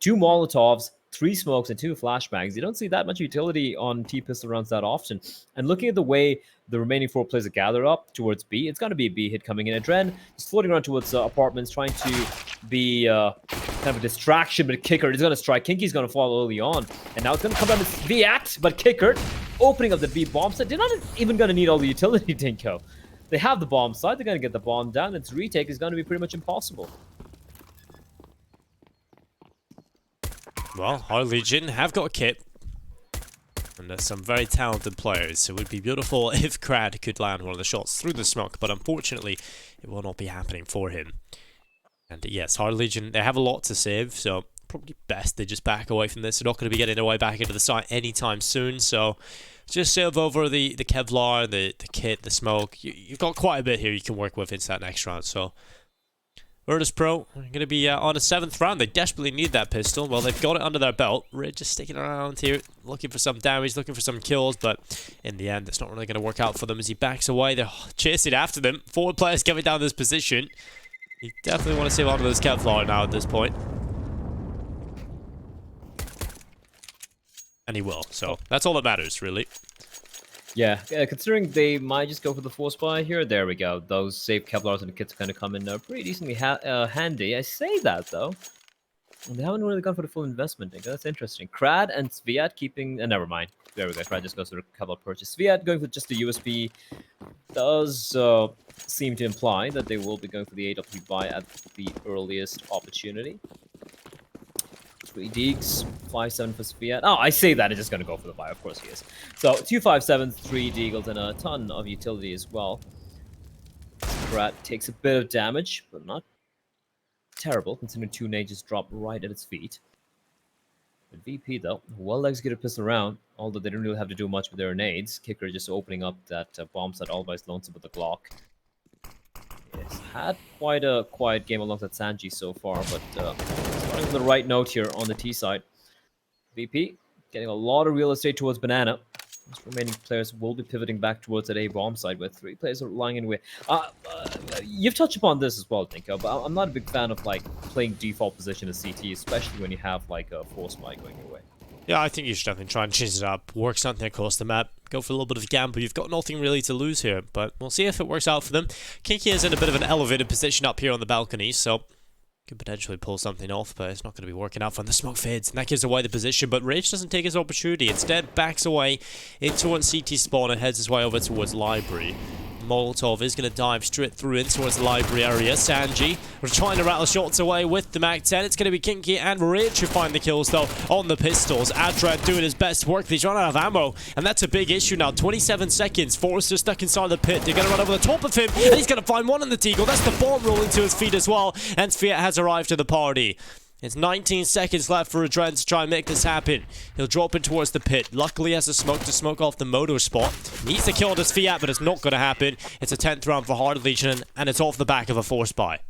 2 Molotovs, 3 smokes, and 2 flashbangs. You don't see that much utility on T-pistol rounds that often. And looking at the way the remaining 4 players are gathered up towards B, it's going to be a B hit coming in. Adren is floating around towards apartments, trying to be kind of a distraction, but Kicker is going to strike. Kinky's going to fall early on. And now it's going to come down to V-Act, but Kicker opening up the B bomb site. They're not even going to need all the utility, Dinko. They have the bomb site. They're going to get the bomb down. Its retake is going to be pretty much impossible. Well, Hard Legion have got a kit. And there's some very talented players, so it would be beautiful if Krad could land one of the shots through the smoke, but unfortunately, it will not be happening for him. And yes, Hard Legion, they have a lot to save, so probably best they just back away from this. They're not going to be getting their way back into the site anytime soon, so just save over the Kevlar, the kit, the smoke. You've got quite a bit here you can work with into that next round, so Virtus.pro are going to be on a 7th round. They desperately need that pistol. Well, they've got it under their belt. Red just sticking around here, looking for some damage, looking for some kills, but in the end, it's not really going to work out for them as he backs away. They're chasing after them. 4 players coming down this position. You definitely want to save onto this Kevlar now at this point. And he will, so that's all that matters, really. Yeah, considering they might just go for the force buy here. There we go. Those safe Kevlars and the kits kind of come in pretty decently handy. I say that though. They haven't really gone for the full investment. I think that's interesting. Krad and Sviat keeping. Never mind. There we go. Krad just goes for the Kevlar purchase. Sviat going for just the USB does seem to imply that they will be going for the AW buy at the earliest opportunity. 3 Deeks, 5-7 for Sviat. Oh, I say that, it's just going to go for the buy. Of course he is. So, 2 5-7s, 3 Deagles, and a ton of utility as well. Krat takes a bit of damage, but not terrible, considering 2 nades just drop right at its feet. But VP, though, well executed pistol round, although they didn't really have to do much with their nades. Kicker just opening up that bomb set all by his lonesome with the Glock. Yes, had quite a quiet game alongside Sanji so far, but starting with the right note here on the T side. VP getting a lot of real estate towards Banana. These remaining players will be pivoting back towards that A bomb side, where 3 players are lying in way. You've touched upon this as well, Tinko, but I'm not a big fan of like playing default position as CT, especially when you have like a force buy going your way. Yeah, I think you should definitely try and change it up. Work something across the map. Go for a little bit of a gamble. You've got nothing really to lose here, but we'll see if it works out for them. Kinky is in a bit of an elevated position up here on the balcony, so could potentially pull something off, but it's not going to be working out when the smoke fades, and that gives away the position. But Rage doesn't take his opportunity. Instead, backs away into one CT spawn and heads his way over towards Library. Molotov is going to dive straight through in towards the library area. Sanji, we're trying to rattle shots away with the Mac 10. It's going to be Kinky and Rich who find the kills, though, on the pistols. Adred doing his best work. He's run out of ammo, and that's a big issue now. 27 seconds. Forrester stuck inside the pit. They're going to run over the top of him, and he's going to find one in the Deagle. That's the bomb rolling to his feet as well, and Fiat has arrived to the party. It's 19 seconds left for Adren to try and make this happen. He'll drop in towards the pit. Luckily, he has a smoke to smoke off the moto spot. Needs to kill this Fiat, but it's not going to happen. It's a 10th round for Hard Legion, and it's off the back of a force buy.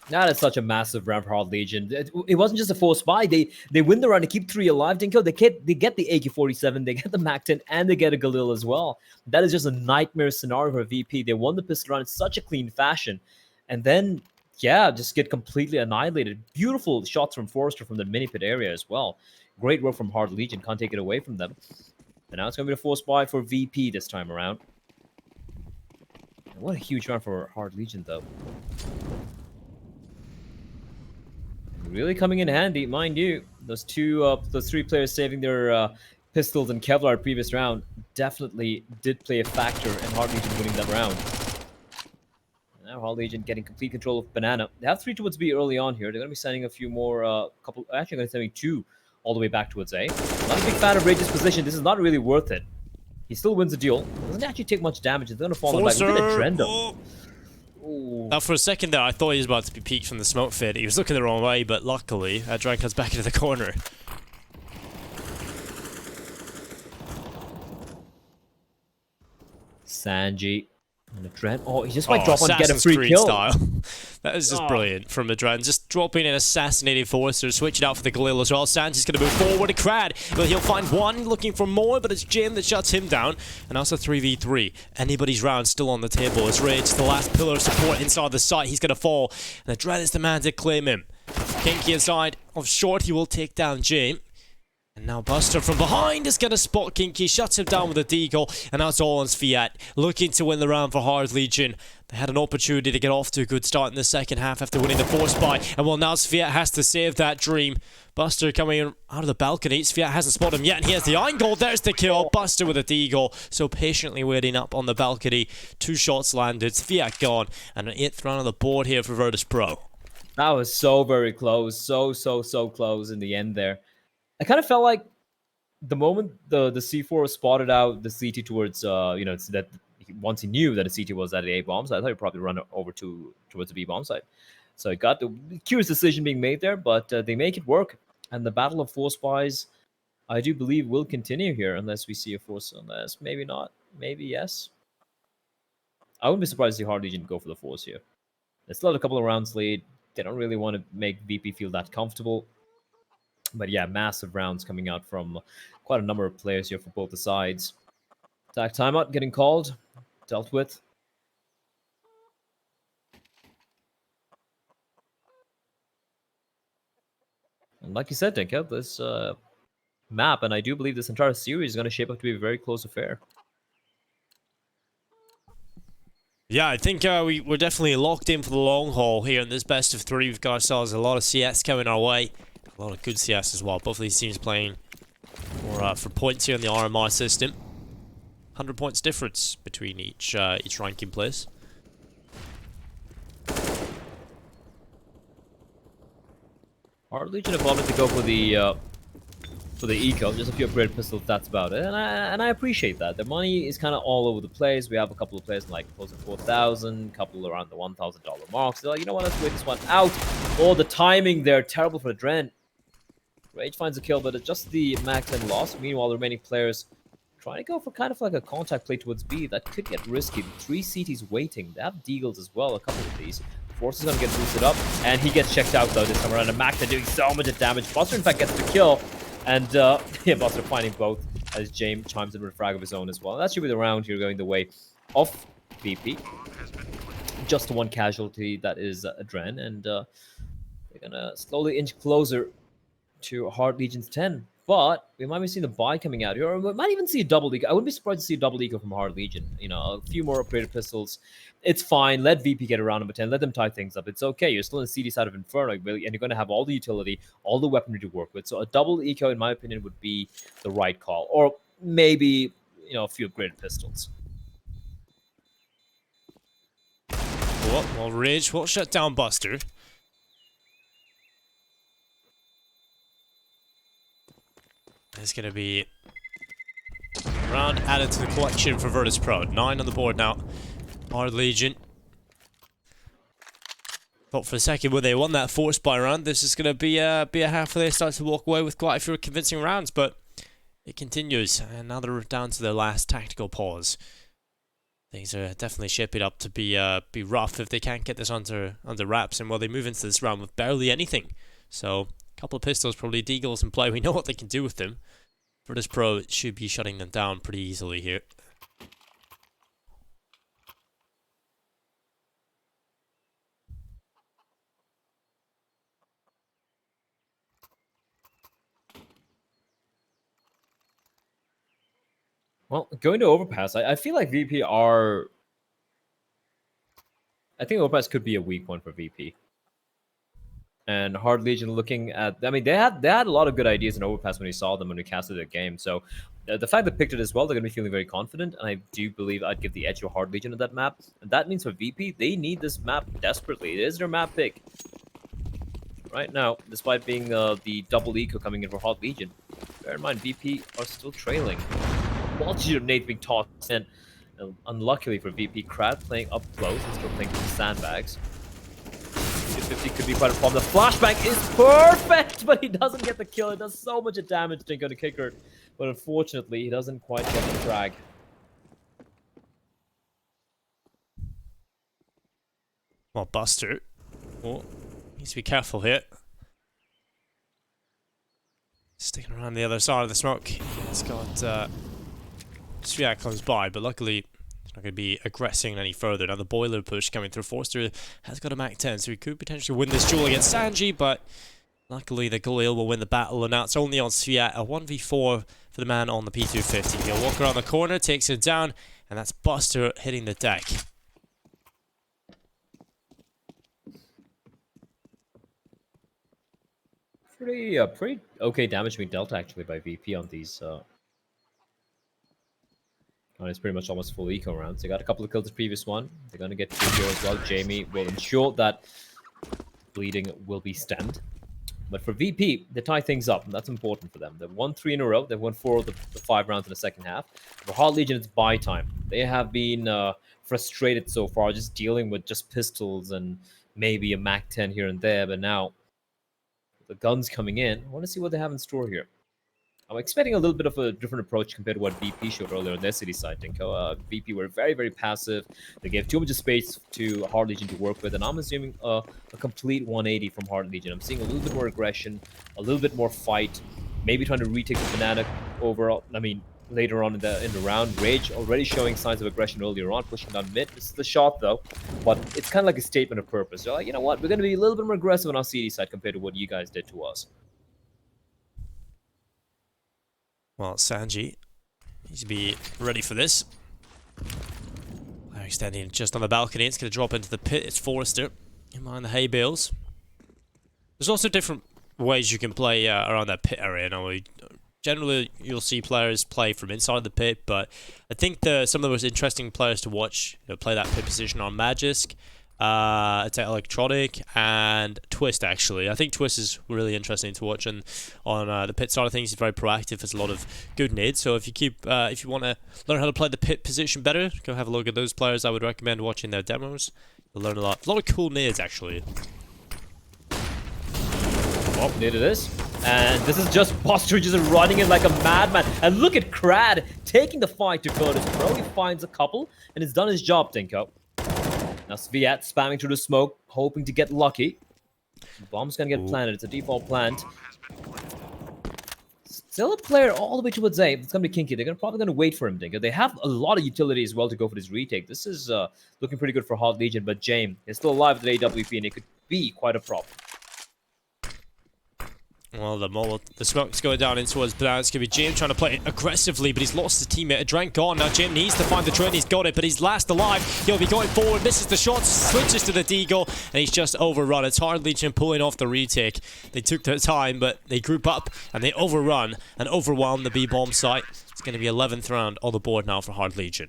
That is such a massive round for Hard Legion. It wasn't just a force buy. They win the round to keep 3 alive, Dinko. They get the AK-47, they get the Mac-10, and they get a Galil as well. That is just a nightmare scenario for VP. They won the pistol round in such a clean fashion. And then, yeah, just get completely annihilated. Beautiful shots from Forrester from the mini pit area as well. Great work from Hard Legion. Can't take it away from them. And now it's going to be a force buy for VP this time around. And what a huge round for Hard Legion, though. Really coming in handy, mind you. Those 3 players saving their pistols and Kevlar previous round definitely did play a factor in Hard Legion winning that round. Now Hard Legion getting complete control of Banana. They have 3 towards B early on here. They're going to be sending a few more, actually going to be sending 2 all the way back towards A. Not a big fan of Rage's position. This is not really worth it. He still wins the duel. Doesn't actually take much damage. It's going to fall on back. Look at the Trendo. Now, for a second there, I thought he was about to be peeked from the smoke fit. He was looking the wrong way, but luckily, Adran comes back into the corner. Sanji. And Adren. Oh, he just might drop on and get a free Creed kill. Style. That is just brilliant from Adren. Just dropping an assassinating Forrester, switching out for the Galil as well. Sanji's going to move forward to Krad, but he'll find one, looking for more, but it's Jim that shuts him down. And also 3v3. Anybody's round still on the table. As Rage, the last pillar of support inside the site, he's going to fall. And Adren is the man to claim him. Kinky inside of short, he will take down Jim. And now Buster from behind is going to spot Kinky, shuts him down with a deagle, and now it's all on Fiat, looking to win the round for Hard Legion. They had an opportunity to get off to a good start in the second half after winning the force buy, and well, now Fiat has to save that dream. Buster coming in out of the balcony. Fiat hasn't spotted him yet, and he has the iron goal. There's the kill. Buster with a deagle, so patiently waiting up on the balcony. 2 shots landed. Fiat gone, and an 8th round on the board here for Virtus.pro. That was so very close. So close in the end there. I kind of felt like the moment the C4 was spotted out the CT towards, it's that once he knew that the CT was at the A bomb site, I thought he'd probably run over towards the B bomb site. So it got the curious decision being made there, but they make it work. And the battle of force buys, I do believe, will continue here unless we see a force, unless maybe not, maybe yes. I wouldn't be surprised to see Hard Legion go for the force here. They still have a couple of rounds lead. They don't really want to make VP feel that comfortable. But yeah, massive rounds coming out from quite a number of players here for both the sides. Attack timeout getting called, dealt with. And like you said, Dinko, this map, and I do believe this entire series is going to shape up to be a very close affair. Yeah, I think we're definitely locked in for the long haul here in this best of 3. We've got ourselves a lot of CS coming our way. A lot of good CS as well. Both of these teams playing for points here in the RMR system. 100 points difference between each ranking place. Hard Legion have opted to go for the eco, just a few upgraded pistols, that's about it. And I appreciate that. The money is kind of all over the place. We have a couple of players like close to 4,000, a couple around the $1,000 mark. So, you know what, let's wait this one out. Oh, the timing there, terrible for the Dren. Rage finds a kill, but it's just the Mac 10 loss. Meanwhile, the remaining players trying to go for kind of like a contact play towards B. That could get risky. 3 CTs waiting. They have Deagles as well, a couple of these. Force is going to get boosted up, and he gets checked out though this time around. And Mac 10 doing so much damage. Buster, in fact, gets the kill. And yeah, Buster finding both as James chimes in with a frag of his own as well. That should be the round here going the way of VP. Just one casualty, that is Adren, and they're gonna slowly inch closer to Hard Legion's 10. But we might be seeing the buy coming out here, or we might even see a double eco. I wouldn't be surprised to see a double eco from Hard Legion. You know, a few more upgraded pistols. It's fine. Let VP get around number 10. Let them tie things up. It's okay. You're still in the CD side of Inferno, and you're going to have all the utility, all the weaponry to work with. So a double eco, in my opinion, would be the right call. Or maybe, you know, a few upgraded pistols. Well, Rage will shut down Buster. There's going to be a round added to the collection for Virtus.pro. 9 on the board now. Hard Legion. Thought for a second when they won that force buy round, this is going to be a half where they start to walk away with quite a few convincing rounds, but it continues. And now they're down to their last tactical pause. Things are definitely shaping up to be rough if they can't get this under wraps. And while they move into this round with barely anything. So, a couple of pistols, probably Deagles in play. We know what they can do with them. Virtus.pro should be shutting them down pretty easily here. Well, going to Overpass, I feel like VP are... I think Overpass could be a weak one for VP. And Hard Legion looking at... I mean, they had a lot of good ideas in Overpass when we saw them when we casted their game. So the fact they picked it as well, they're going to be feeling very confident. And I do believe I'd give the edge to Hard Legion on that map. And that means for VP, they need this map desperately. It is their map pick. Right now, despite being the double eco coming in for Hard Legion. Bear in mind, VP are still trailing. Multitude of nades being tossed in. Unluckily for VP, Crab playing up close and still playing with the sandbags. 50 could be quite a problem. The flashbang is perfect, but he doesn't get the kill. It does so much damage to the kicker, but unfortunately, he doesn't quite get the frag. Well, Buster. Oh, needs to be careful here. Sticking around the other side of the smoke. It's got Sviat comes by, but luckily it's not going to be aggressing any further. Now the boiler push coming through. Forster has got a Mac 10, so he could potentially win this duel against Sanji, but luckily the Galil will win the battle, and now it's only on Sviat. A 1v4 for the man on the P250. He'll walk around the corner, takes it down, and that's Buster hitting the deck. Pretty okay damage being dealt actually by VP on these. It's pretty much almost full eco rounds. They got a couple of kills the previous one. They're going to get 2 kills as well. Jamie will ensure that bleeding will be stemmed. But for VP, they tie things up, and that's important for them. They've won 3 in a row. They've won 4 of the 5 rounds in the second half. For Hard Legion, it's buy time. They have been frustrated so far, just dealing with just pistols and maybe a Mac 10 here and there. But now, the guns coming in, I want to see what they have in store here. I'm expecting a little bit of a different approach compared to what VP showed earlier on their city side. I think VP were very, very passive. They gave too much space to Hard Legion to work with, and I'm assuming a complete 180 from Hard Legion. I'm seeing a little bit more aggression, a little bit more fight, maybe trying to retake the banana overall. I mean, later on in the round. Rage already showing signs of aggression earlier on, pushing down mid. This is the shot though, but it's kind of like a statement of purpose. They're like, you know what, we're going to be a little bit more aggressive on our CD side compared to what you guys did to us. Well, Sanji needs to be ready for this. extending just on the balcony. It's going to drop into the pit. It's Forrester in behind the hay bales. There's also different ways you can play around that pit area. Generally, you'll see players play from inside the pit, but I think some of the most interesting players to watch play that pit position are Magisk, Attack Electronic, and Twist, actually. I think Twist is really interesting to watch, and on the pit side of things, he's very proactive, has a lot of good nades, so if you want to learn how to play the pit position better, go have a look at those players. I would recommend watching their demos. You'll learn a lot of cool nades, actually. Oh, needed this. And this is just Buster just running in like a madman. And look at Crad taking the fight to Virtus.pro. He finds a couple, and it's done his job, Dinko. Now Sviat spamming through the smoke, hoping to get lucky. The bomb's gonna get planted. It's a default plant. Still a player all the way towards A. It's gonna be Kinky. They're probably gonna wait for him, Dinko. They have a lot of utility as well to go for this retake. This is looking pretty good for Hot Legion, but James is still alive with AWP, and it could be quite a problem. Well, the smoke's going down in towards Blanc. It's going to be Jim trying to play it aggressively, but he's lost his teammate. A Drank gone. Now Jim needs to find the train. He's got it, but he's last alive. He'll be going forward, misses the shot, switches to the Deagle, and he's just overrun. It's Hard Legion pulling off the retake. They took their time, but they group up, and they overrun and overwhelm the B-bomb site. It's going to be 11th round on the board now for Hard Legion.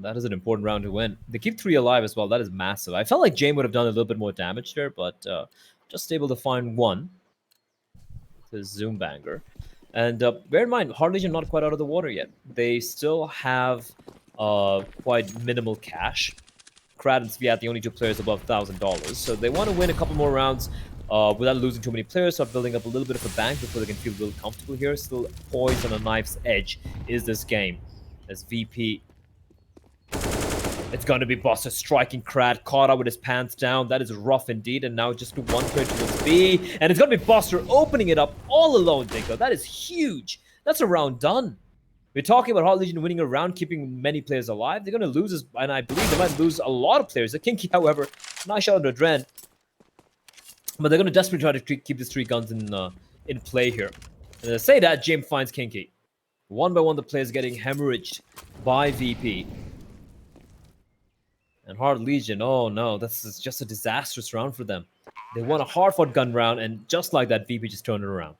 That is an important round to win. They keep 3 alive as well. That is massive. I felt like Jame would have done a little bit more damage there, but just able to find one. The Zoom banger. And bear in mind, Hard Legion not quite out of the water yet. They still have quite minimal cash. Krad and Sviat, the only 2 players above $1,000. So they want to win a couple more rounds without losing too many players. Start building up a little bit of a bank before they can feel a little comfortable here. Still poised on a knife's edge is this game. As VP... It's going to be Buster striking Krad, caught up with his pants down. That is rough indeed, and now just one player towards B. And it's going to be Buster opening it up all alone, Dinko. That is huge. That's a round done. We're talking about Hot Legion winning a round, keeping many players alive. They're going to lose, and I believe they might lose a lot of players. The Kinky, however, nice shot under Dren. But they're going to desperately try to keep these 3 guns in play here. And to say that, James finds Kinky. One by one, the players getting hemorrhaged by VP. And Hard Legion, oh no, this is just a disastrous round for them. They won a hard-fought gun round, and just like that, VP just turned it around.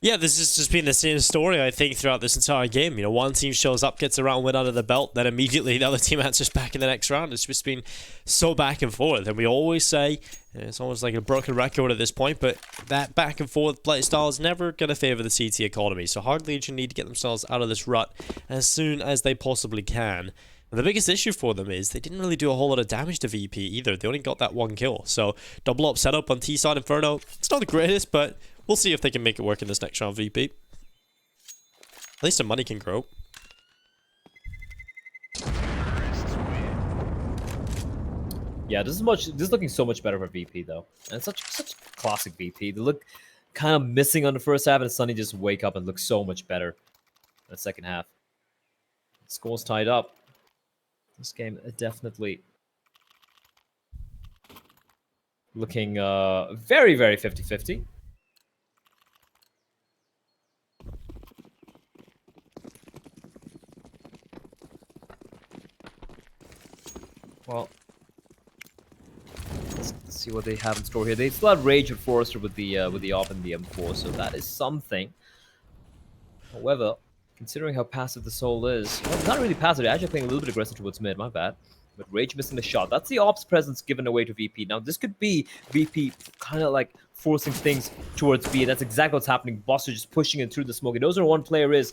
Yeah, this has just been the same story, I think, throughout this entire game. One team shows up, gets a round win under the belt, then immediately the other team answers back in the next round. It's just been so back and forth. And we always say, it's almost like a broken record at this point, but that back and forth play style is never going to favor the CT economy. So Hard Legion need to get themselves out of this rut as soon as they possibly can. And the biggest issue for them is they didn't really do a whole lot of damage to VP either. They only got that 1 kill. So double up setup on T-side Inferno. It's not the greatest, but we'll see if they can make it work in this next round, VP. At least the money can grow. Yeah, this is looking so much better for VP though. And it's such classic VP. They look kind of missing on the first half, and Sunny just wake up and look so much better in the second half. Score's tied up. This game definitely looking very, very 50-50. Well, let's see what they have in store here. They still have Rage with Forrester with the AWP and the M4, so that is something. However, considering how passive the Soul is, well, it's not really passive. They're actually playing a little bit aggressive towards mid. My bad. But Rage missing the shot. That's the Ops presence given away to VP. Now, this could be VP kind of like forcing things towards B. That's exactly what's happening. Buster just pushing it through the smoke. He knows where one player is.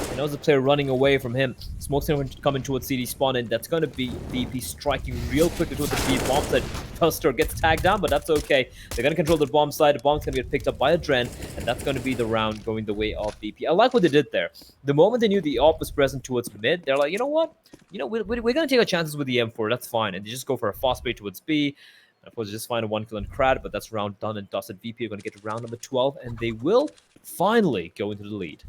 He knows the player running away from him. Smoke's coming towards CD spawn, and that's going to be VP striking real quickly towards the B bomb side. Buster gets tagged down, but that's okay. They're going to control the bomb side. The bomb's going to get picked up by a Dren, and that's going to be the round going the way of VP. I like what they did there. The moment they knew the AWP was present towards mid, they're like, you know what? We're going to take our chances with the M4. That's fine. And they just go for a fast play towards B. And of course, they just find a 1 kill on Krad, but that's round done and dusted. VP are going to get to round number 12, and they will finally go into the lead.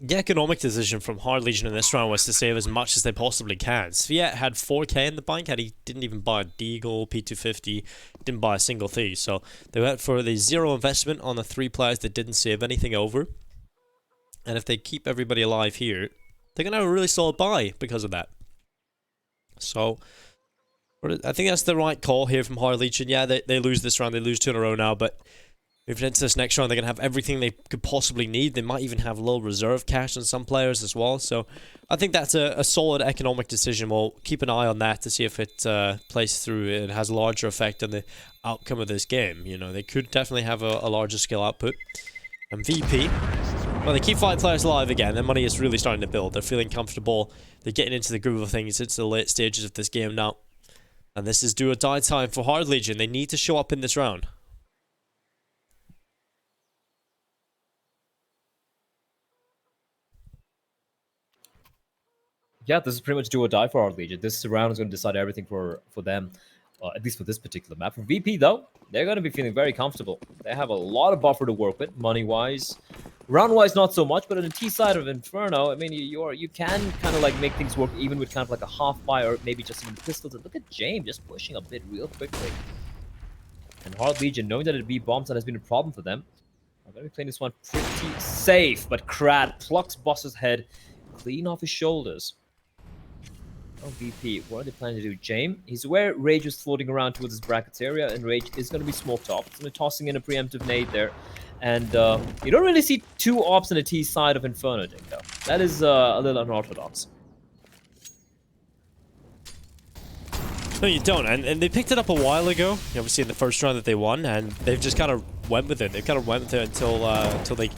The economic decision from Hard Legion in this round was to save as much as they possibly can. Sviat had 4k in the bank, he didn't even buy a Deagle, P250, didn't buy a single thing. So they went for the 0 investment on the 3 players that didn't save anything over. And if they keep everybody alive here, they're going to have a really solid buy because of that. So I think that's the right call here from Hard Legion. Yeah, they lose this round, they lose 2 in a row now, but moving into this next round, they're going to have everything they could possibly need. They might even have a little reserve cash on some players as well. So I think that's a solid economic decision. We'll keep an eye on that to see if it plays through and has a larger effect on the outcome of this game. You know, they could definitely have a larger skill output. And VP, well, they keep 5 players alive again. Their money is really starting to build. They're feeling comfortable. They're getting into the groove of things. It's the late stages of this game now. And this is do or die time for Hard Legion. They need to show up in this round. Yeah, this is pretty much do or die for Hard Legion. This round is going to decide everything for them, at least for this particular map. For VP, though, they're going to be feeling very comfortable. They have a lot of buffer to work with, money-wise. Round-wise, not so much, but on the T side of Inferno, I mean, you can kind of like make things work even with kind of like a half buy or maybe just even pistols. And look at James just pushing a bit real quickly. And Hard Legion, knowing that it'd be bombs, that has been a problem for them. I'm going to be playing this one pretty safe, but Krad plucks Boss's head clean off his shoulders. Oh, VP, what are they planning to do? James, he's aware Rage is floating around towards his brackets area, and Rage is going to be smoked off. He's going to be tossing in a preemptive nade there. And you don't really see 2 ops on the T side of Inferno, Dingo. That is a little unorthodox. No, you don't, and they picked it up a while ago, obviously in the first round that they won, and they've just kind of went with it. They've kind of went with it until they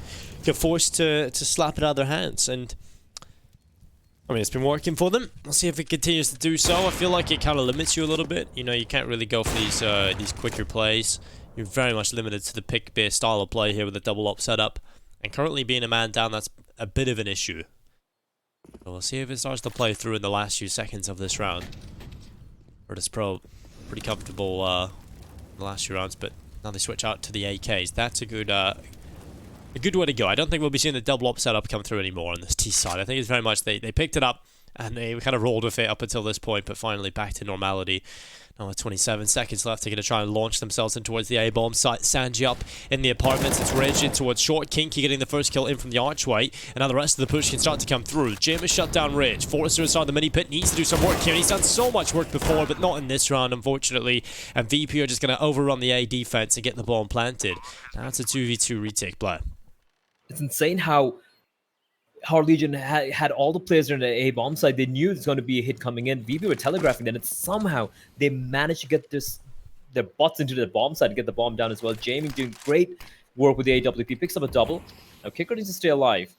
get forced to slap it out of their hands, and I mean, it's been working for them. We'll see if it continues to do so. I feel like it kind of limits you a little bit. You know, you can't really go for these quicker plays. You're very much limited to the pick-based style of play here with the double up setup. And currently being a man down, that's a bit of an issue. So we'll see if it starts to play through in the last few seconds of this round. Virtus.pro, pretty comfortable in the last few rounds, but now they switch out to the AKs. That's a good way to go. I don't think we'll be seeing the double up setup come through anymore on this T side. I think it's very much they picked it up and they kind of rolled with it up until this point, but finally back to normality. Now with 27 seconds left, they're going to try and launch themselves in towards the A-bomb site. Sanji up in the apartments. It's Rage in towards short. Kinky getting the first kill in from the archway. And now the rest of the push can start to come through. Jim has shut down Rage. Forrester inside the mini pit needs to do some work here. He's done so much work before, but not in this round, unfortunately. And VP are just going to overrun the A defense and get the bomb planted. Now it's a 2v2 retake play. It's insane how Hard Legion had all the players in the A-bomb side. They knew there's going to be a hit coming in. VP were telegraphing that, and somehow they managed to get their butts into the bomb side and get the bomb down as well. Jamie doing great work with the AWP. Picks up a double. Now Kicker needs to stay alive.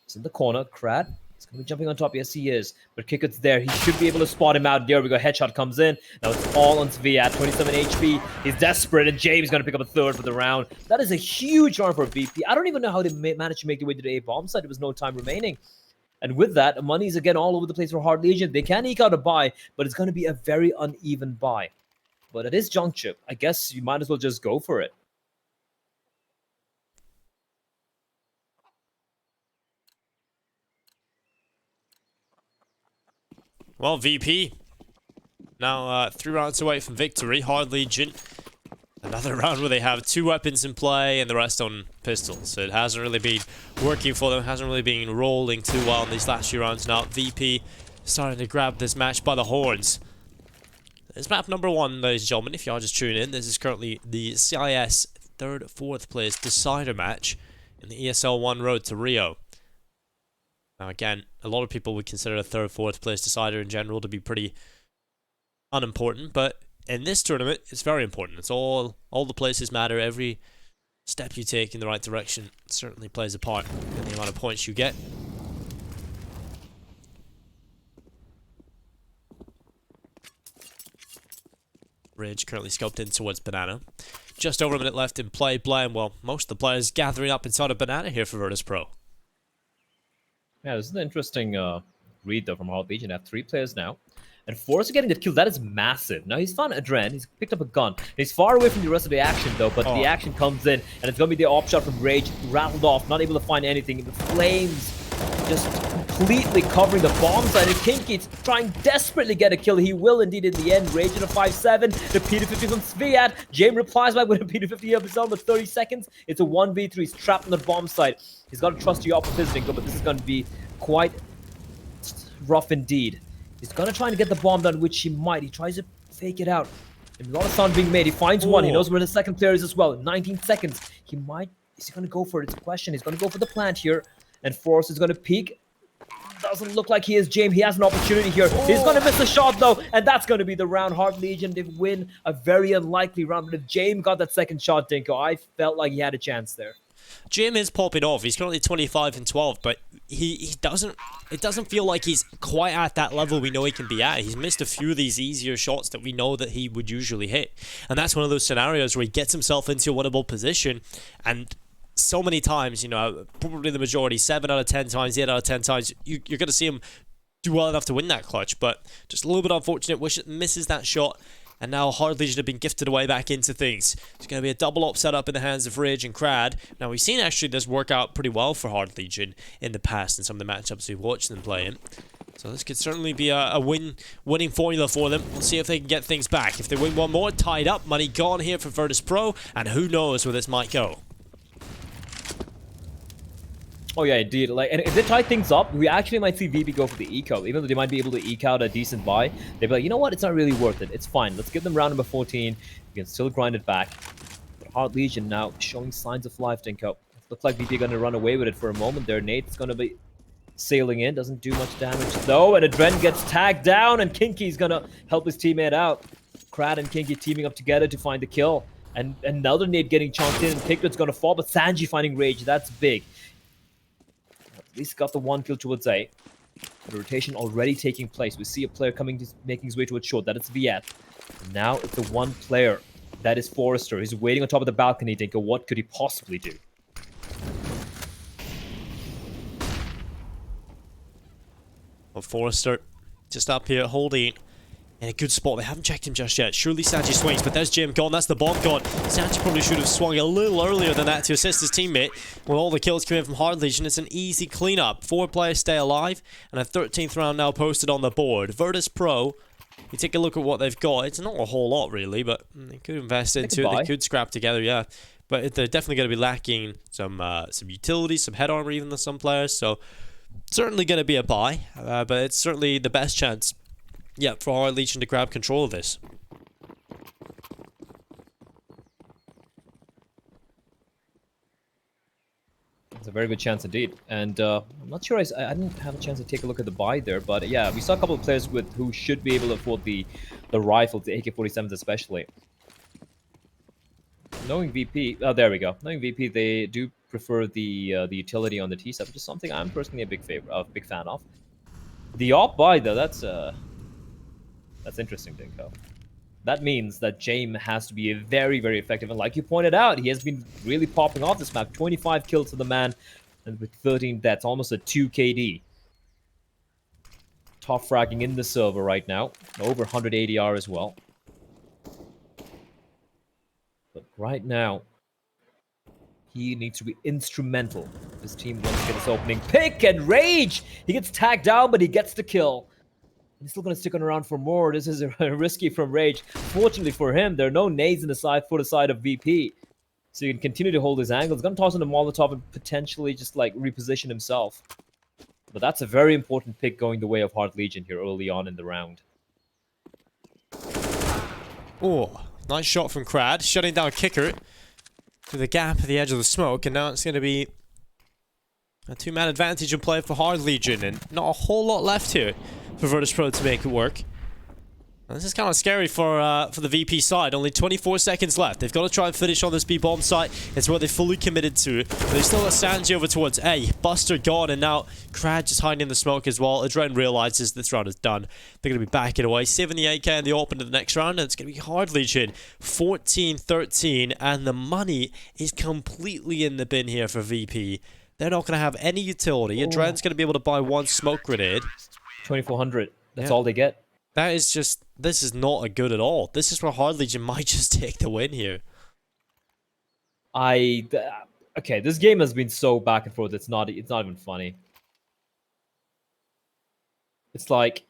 It's in the corner. Krad is going to be jumping on top. Yes, he is. But Kicker's there. He should be able to spot him out. There we go. Headshot comes in. Now it's all on Sviat. 27 HP. He's desperate, and James is going to pick up a 3rd for the round. That is a huge round for VP. I don't even know how they managed to make their way to the A-bomb side. There was no time remaining. And with that, money's again all over the place for Hard Legion. They can eke out a buy, but it's going to be a very uneven buy. But at this juncture, I guess you might as well just go for it. Well, VP now 3 rounds away from victory. Hard Legion, another round where they have 2 weapons in play and the rest on pistols. So it hasn't really been working for them, hasn't really been rolling too well in these last few rounds. Now VP starting to grab this match by the horns. It's map number 1, ladies and gentlemen, if y'all just tune in. This is currently the CIS 3rd, 4th place decider match in the ESL 1 Road to Rio. Now again, a lot of people would consider a 3rd, 4th place decider in general to be pretty unimportant, but in this tournament, it's very important. It's all the places matter. Every step you take in the right direction certainly plays a part in the amount of points you get. Rage currently scoped in towards Banana. Just over a minute left in play. Blind, well, most of the players gathering up inside of Banana here for Virtus.pro. Yeah, this is an interesting read, though, from Hard Legion. They have 3 players now. And Forrester getting the kill, that is massive. Now, he's found Adren. He's picked up a gun. He's far away from the rest of the action, though, but the action comes in, and it's going to be the op shot from Rage. Rattled off, not able to find anything. The flames just completely covering the bomb side. And Kinky's trying desperately to get a kill. He will indeed in the end. Rage in a 5-7. The P250 from Sviat. Jame replies back with a P250 of his own with 30 seconds. It's a 1v3. He's trapped on the bomb side. He's got to trust you up with his Dinko, but this is going to be quite rough indeed. He's going to try and get the bomb done, which he might. He tries to fake it out. And a lot of sound being made. He finds one. He knows where the second player is as well. 19 seconds. He might... Is he going to go for it? It's a question. He's going to go for the plant here. And Forrest is going to peek. Doesn't look like he is James. He has an opportunity here. He's going to miss a shot though. And that's going to be the round. Heart Legion, they win a very unlikely round. But if James got that second shot, Dinko, I felt like he had a chance there. Jim is popping off. He's currently 25 and 12, but he doesn't. It doesn't feel like he's quite at that level we know he can be at. He's missed a few of these easier shots that we know that he would usually hit, and that's one of those scenarios where he gets himself into a winnable position, and so many times, you know, probably the majority, 7 out of 10 times, 8 out of 10 times, you're going to see him do well enough to win that clutch, but just a little bit unfortunate. Wish it misses that shot. And now Hard Legion have been gifted away back into things. It's going to be a double up setup in the hands of Rage and Crad. Now, we've seen actually this work out pretty well for Hard Legion in the past in some of the matchups we've watched them play in. So this could certainly be a winning formula for them. We'll see if they can get things back. If they win one more, tied up, money gone here for Virtus.pro, and who knows where this might go. Oh yeah, indeed. Like, and if they tie things up, we actually might see VP go for the eco. Even though they might be able to eke out a decent buy, they'd be like, you know what? It's not really worth it. It's fine. Let's give them round number 14. We can still grind it back. But Hard Legion now showing signs of life, Dinko. Looks like VP are going to run away with it for a moment there. Nate's going to be sailing in. Doesn't do much damage though. And Adren gets tagged down, and Kinky's going to help his teammate out. Crad and Kinky teaming up together to find the kill. And another Nate getting chunked in, and Piglet's going to fall, but Sanji finding Rage. That's big. At least got the one kill towards A. The rotation already taking place. We see a player making his way towards short. That is Viet. And now it's the one player. That is Forrester. He's waiting on top of the balcony. Dinko, what could he possibly do? Well, Forrester just up here holding in a good spot. They haven't checked him just yet. Surely Sanji swings, but there's Jim gone. That's the bomb gone. Sanji probably should have swung a little earlier than that to assist his teammate. With all the kills coming from Hard Legion, it's an easy cleanup. 4 players stay alive, and a 13th round now posted on the board. Virtus.pro, you take a look at what they've got. It's not a whole lot, really, but they could invest into it. They could scrap together, yeah. But they're definitely going to be lacking some utility, some head armor even with some players. So certainly going to be a buy, but it's certainly the best chance. Yeah, for Hard Legion to grab control of this. It's a very good chance indeed. And I'm not sure, I didn't have a chance to take a look at the buy there, but yeah, we saw a couple of players who should be able to afford the rifles, the AK-47s especially. Knowing VP, oh, there we go. Knowing VP, they do prefer the utility on the T-side, which is something I'm personally a big fan of. The op buy though, that's interesting, Dinko. That means that James has to be very, very effective. And like you pointed out, he has been really popping off this map. 25 kills to the man, and with 13 deaths, almost a 2 KD. Top fragging in the server right now. Over 100 ADR as well. But right now, he needs to be instrumental. His team wants to get this opening pick and Rage! He gets tagged down, but he gets the kill. He's still going to stick around for more. This is risky from Rage. Fortunately for him, there are no nades in the side for the side of VP. So he can continue to hold his angle. He's going to toss in a Molotov and potentially just like reposition himself. But that's a very important pick going the way of Hard Legion here early on in the round. Oh, nice shot from Crad. Shutting down Kicker to the gap at the edge of the smoke. And now it's going to be a 2-man advantage in play for Hard Legion. And not a whole lot left here for Virtus.pro to make it work. Now, this is kind of scary for the VP side. Only 24 seconds left. They've got to try and finish on this B bomb site. It's what they fully committed to. But they still got Sanji over towards A. Buster gone, and now Crad just hiding in the smoke as well. Adren realizes this round is done. They're going to be backing away. saving the AK in the open to the next round, and it's going to be Hard Legion. 14-13, and the money is completely in the bin here for VP. They're not going to have any utility. Adren's going to be able to buy one smoke grenade. 2,400. That's all they get. That is just... This is not a good at all. This is where Hard Legion might just take the win here. Okay, this game has been so back and forth. It's not even funny. It's like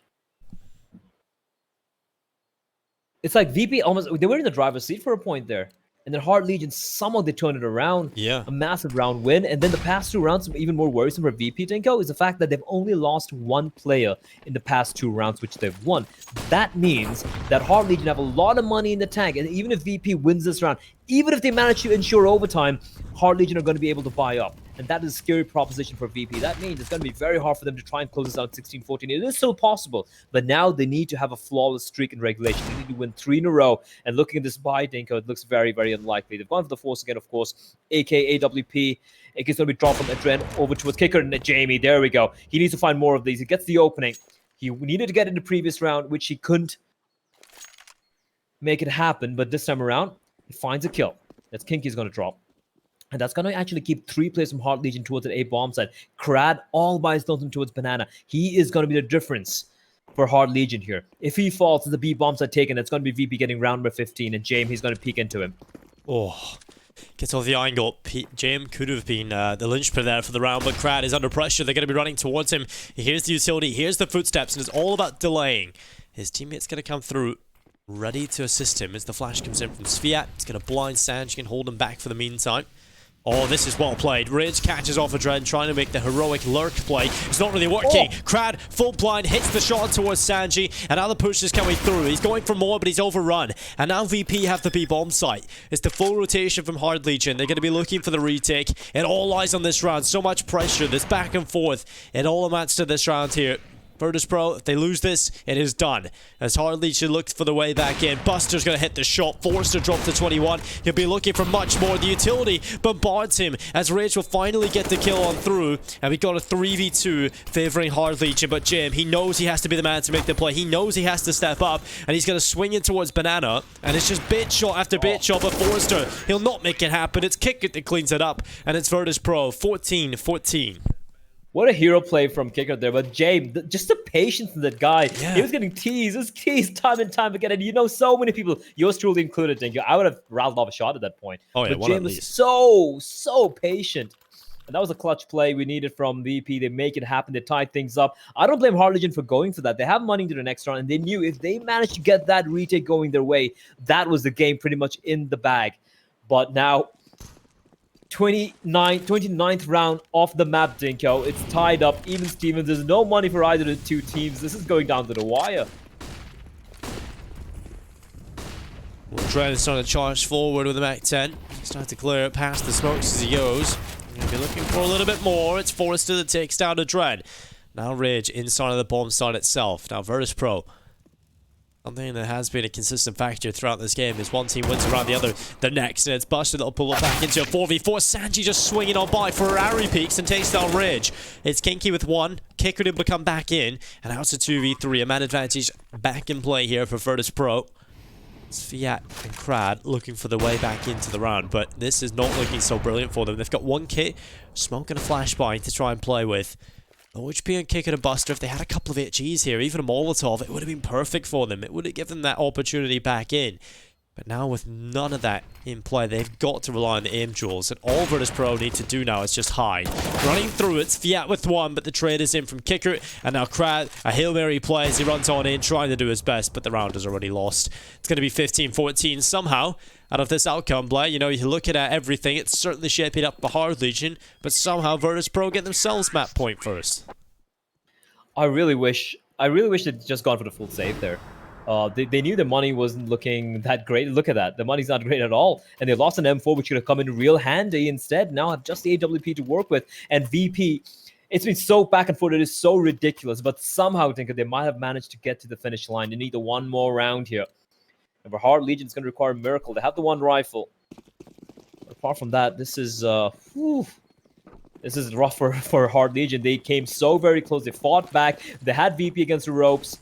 VP almost, they were in the driver's seat for a point there. And then Hard Legion, somehow they turned it around. Yeah. A massive round win. And then the past 2 rounds, even more worrisome for VP, Tinko, is the fact that they've only lost 1 player in the past 2 rounds, which they've won. That means that Hard Legion have a lot of money in the tank. And even if VP wins this round, even if they manage to ensure overtime, Hard Legion are going to be able to buy up. And that is a scary proposition for VP. That means it's going to be very hard for them to try and close this out 16-14. It is still possible, but now they need to have a flawless streak in regulation. They need to win 3 in a row. And looking at this buy, Dinko, it looks very, very unlikely. They've gone for the force again, of course. AK, AWP. AK's going to be dropped from Adren over towards Kicker and Jamie. There we go. He needs to find more of these. He gets the opening. He needed to get in the previous round, which he couldn't make it happen. But this time around, he finds a kill. That's Kinky's going to drop. And that's going to actually keep 3 players from Hard Legion towards an A bomb side. Krad all by his lonesome towards Banana. He is going to be the difference for Hard Legion here. If he falls and the B bombs are taken, it's going to be VP getting round number 15. And James, he's going to peek into him. Oh, gets off the angle. James could have been the linchpin there for the round, but Krad is under pressure. They're going to be running towards him. Here's the utility. Here's the footsteps, and it's all about delaying. His teammate's going to come through, ready to assist him as the flash comes in from Sviat. It's going to blind Sanj, can hold him back for the meantime. Oh, this is well played. Ridge catches off Adren, trying to make the heroic lurk play. It's not really working. Oh. Krad, full blind, hits the shot towards Sanji. And now the push is coming through. He's going for more, but he's overrun. And now VP have the B bomb site. It's the full rotation from Hard Legion. They're going to be looking for the retake. It all lies on this round. So much pressure. This back and forth. It all amounts to this round here. Virtus.pro, if they lose this, it is done. As Hard Legion looks for the way back in. Buster's going to hit the shot. Forced to drop to 21. He'll be looking for much more. The utility bombards him as Rage will finally get the kill on through. And we got a 3v2 favoring Hard Legion. But Jim, he knows he has to be the man to make the play. He knows he has to step up. And he's going to swing in towards Banana. And it's just bit shot after bit shot. But Forrester, he'll not make it happen. It's Kick that cleans it up. And it's Virtus.pro, 14-14. What a hero play from Kicker there. But James, just the patience of that guy. Yeah. He was getting teased. It was teased time and time again. And you know, so many people, yours truly included, Dingo. I would have rattled off a shot at that point. Oh, yeah, but James was so patient. And that was a clutch play we needed from VP. They make it happen. They tie things up. I don't blame Hard Legion for going for that. They have money into the next round. And they knew if they managed to get that retake going their way, that was the game pretty much in the bag. But now 29th round off the map, Dinko. It's tied up. Even Stevens, there's no money for either of the 2 teams. This is going down to the wire. Well, Dren is trying to charge forward with the Mac 10. He's trying to clear it past the smokes as he goes. He'll be looking for a little bit more. It's Forrester that takes down to Dren. Now Rage inside of the bomb site itself. Now Virtus.pro. Something that has been a consistent factor throughout this game is one team wins around the other the next, and it's Buster that'll pull it back into a 4v4. Sanji just swinging on by. Ferrari peaks and takes down Ridge. It's Kinky with 1. Kicker to become back in, and now it's a 2v3. A man advantage back in play here for Virtus.pro. It's Fiat and Krad looking for the way back into the round, but this is not looking so brilliant for them. They've got 1 kit, smoke and a flashbang to try and play with. OHP and Kicker and Buster, if they had a couple of HEs here, even a Molotov, it would have been perfect for them. It would have given them that opportunity back in. But now with none of that in play, they've got to rely on the aim jewels. And all Virtus.pro need to do now is just hide. Running through, it's Fiat with 1, but the trade is in from Kicker. And now Krad, a Hail Mary play as he runs on in, trying to do his best, but the round is already lost. It's going to be 15-14 somehow. Out of this outcome, Blair, you know, you look at everything, it's certainly shaping up for Hard Legion, but somehow Virtus.pro get themselves map point first. I really wish they'd just gone for the full save there. They knew the money wasn't looking that great. Look at that. The money's not great at all. And they lost an M4, which could have come in real handy instead. Now have just the AWP to work with. And VP, it's been so back and forth. It is so ridiculous. But somehow, Tinker, they might have managed to get to the finish line. They need the 1 more round here. And for Hard Legion, it's going to require a miracle. They have the 1 rifle. Apart from that, this is this is rough for Hard Legion. They came so very close. They fought back. They had VP against the ropes.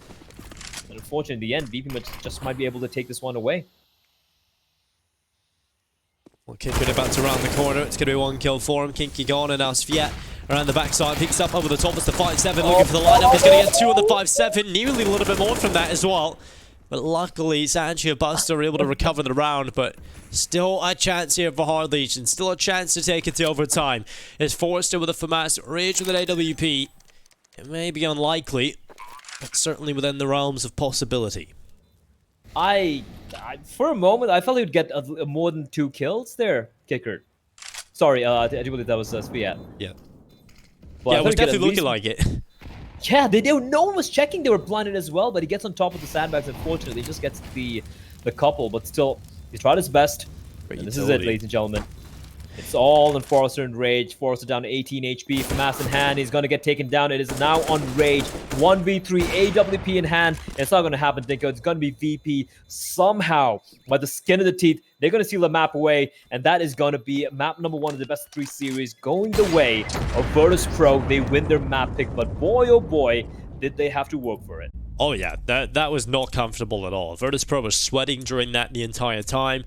And unfortunately, in the end, VP just might be able to take this one away. Well, Kicker about to round the corner. It's going to be 1 kill for him. Kinky gone, and now Sviat around the backside. Picks up over the top. It's the 5-7. Looking for the lineup. He's going to get 2 on the 5-7. Nearly a little bit more from that as well. But luckily, Sanji and Buster are able to recover the round, but still a chance here for Hard Legion. Still a chance to take it to overtime. It's Forrester with a FAMAS, Rage with an AWP. It may be unlikely. but certainly within the realms of possibility. I for a moment, I felt he would get more than 2 kills there, Kicker. Sorry, I do believe that was Spiat. Yeah. But Yeah, I it thought was he'd get at definitely looking least- like it. Yeah, no one was checking. They were blinded as well, but he gets on top of the sandbags. Unfortunately, he just gets the couple, but still, he tried his best. Great And this is it, utility. ladies and gentlemen. It's all on Forrester and Rage. Forrester down to 18 HP from Ass in hand. He's going to get taken down. It is now on Rage. 1v3, AWP in hand. It's not going to happen, Dinko. It's going to be VP somehow. By the skin of the teeth, they're going to steal the map away. And that is going to be map number 1 of the best of 3 series, going the way of Virtus.pro. They win their map pick. But boy, oh boy, did they have to work for it. Oh yeah, that was not comfortable at all. Virtus.pro was sweating during that the entire time.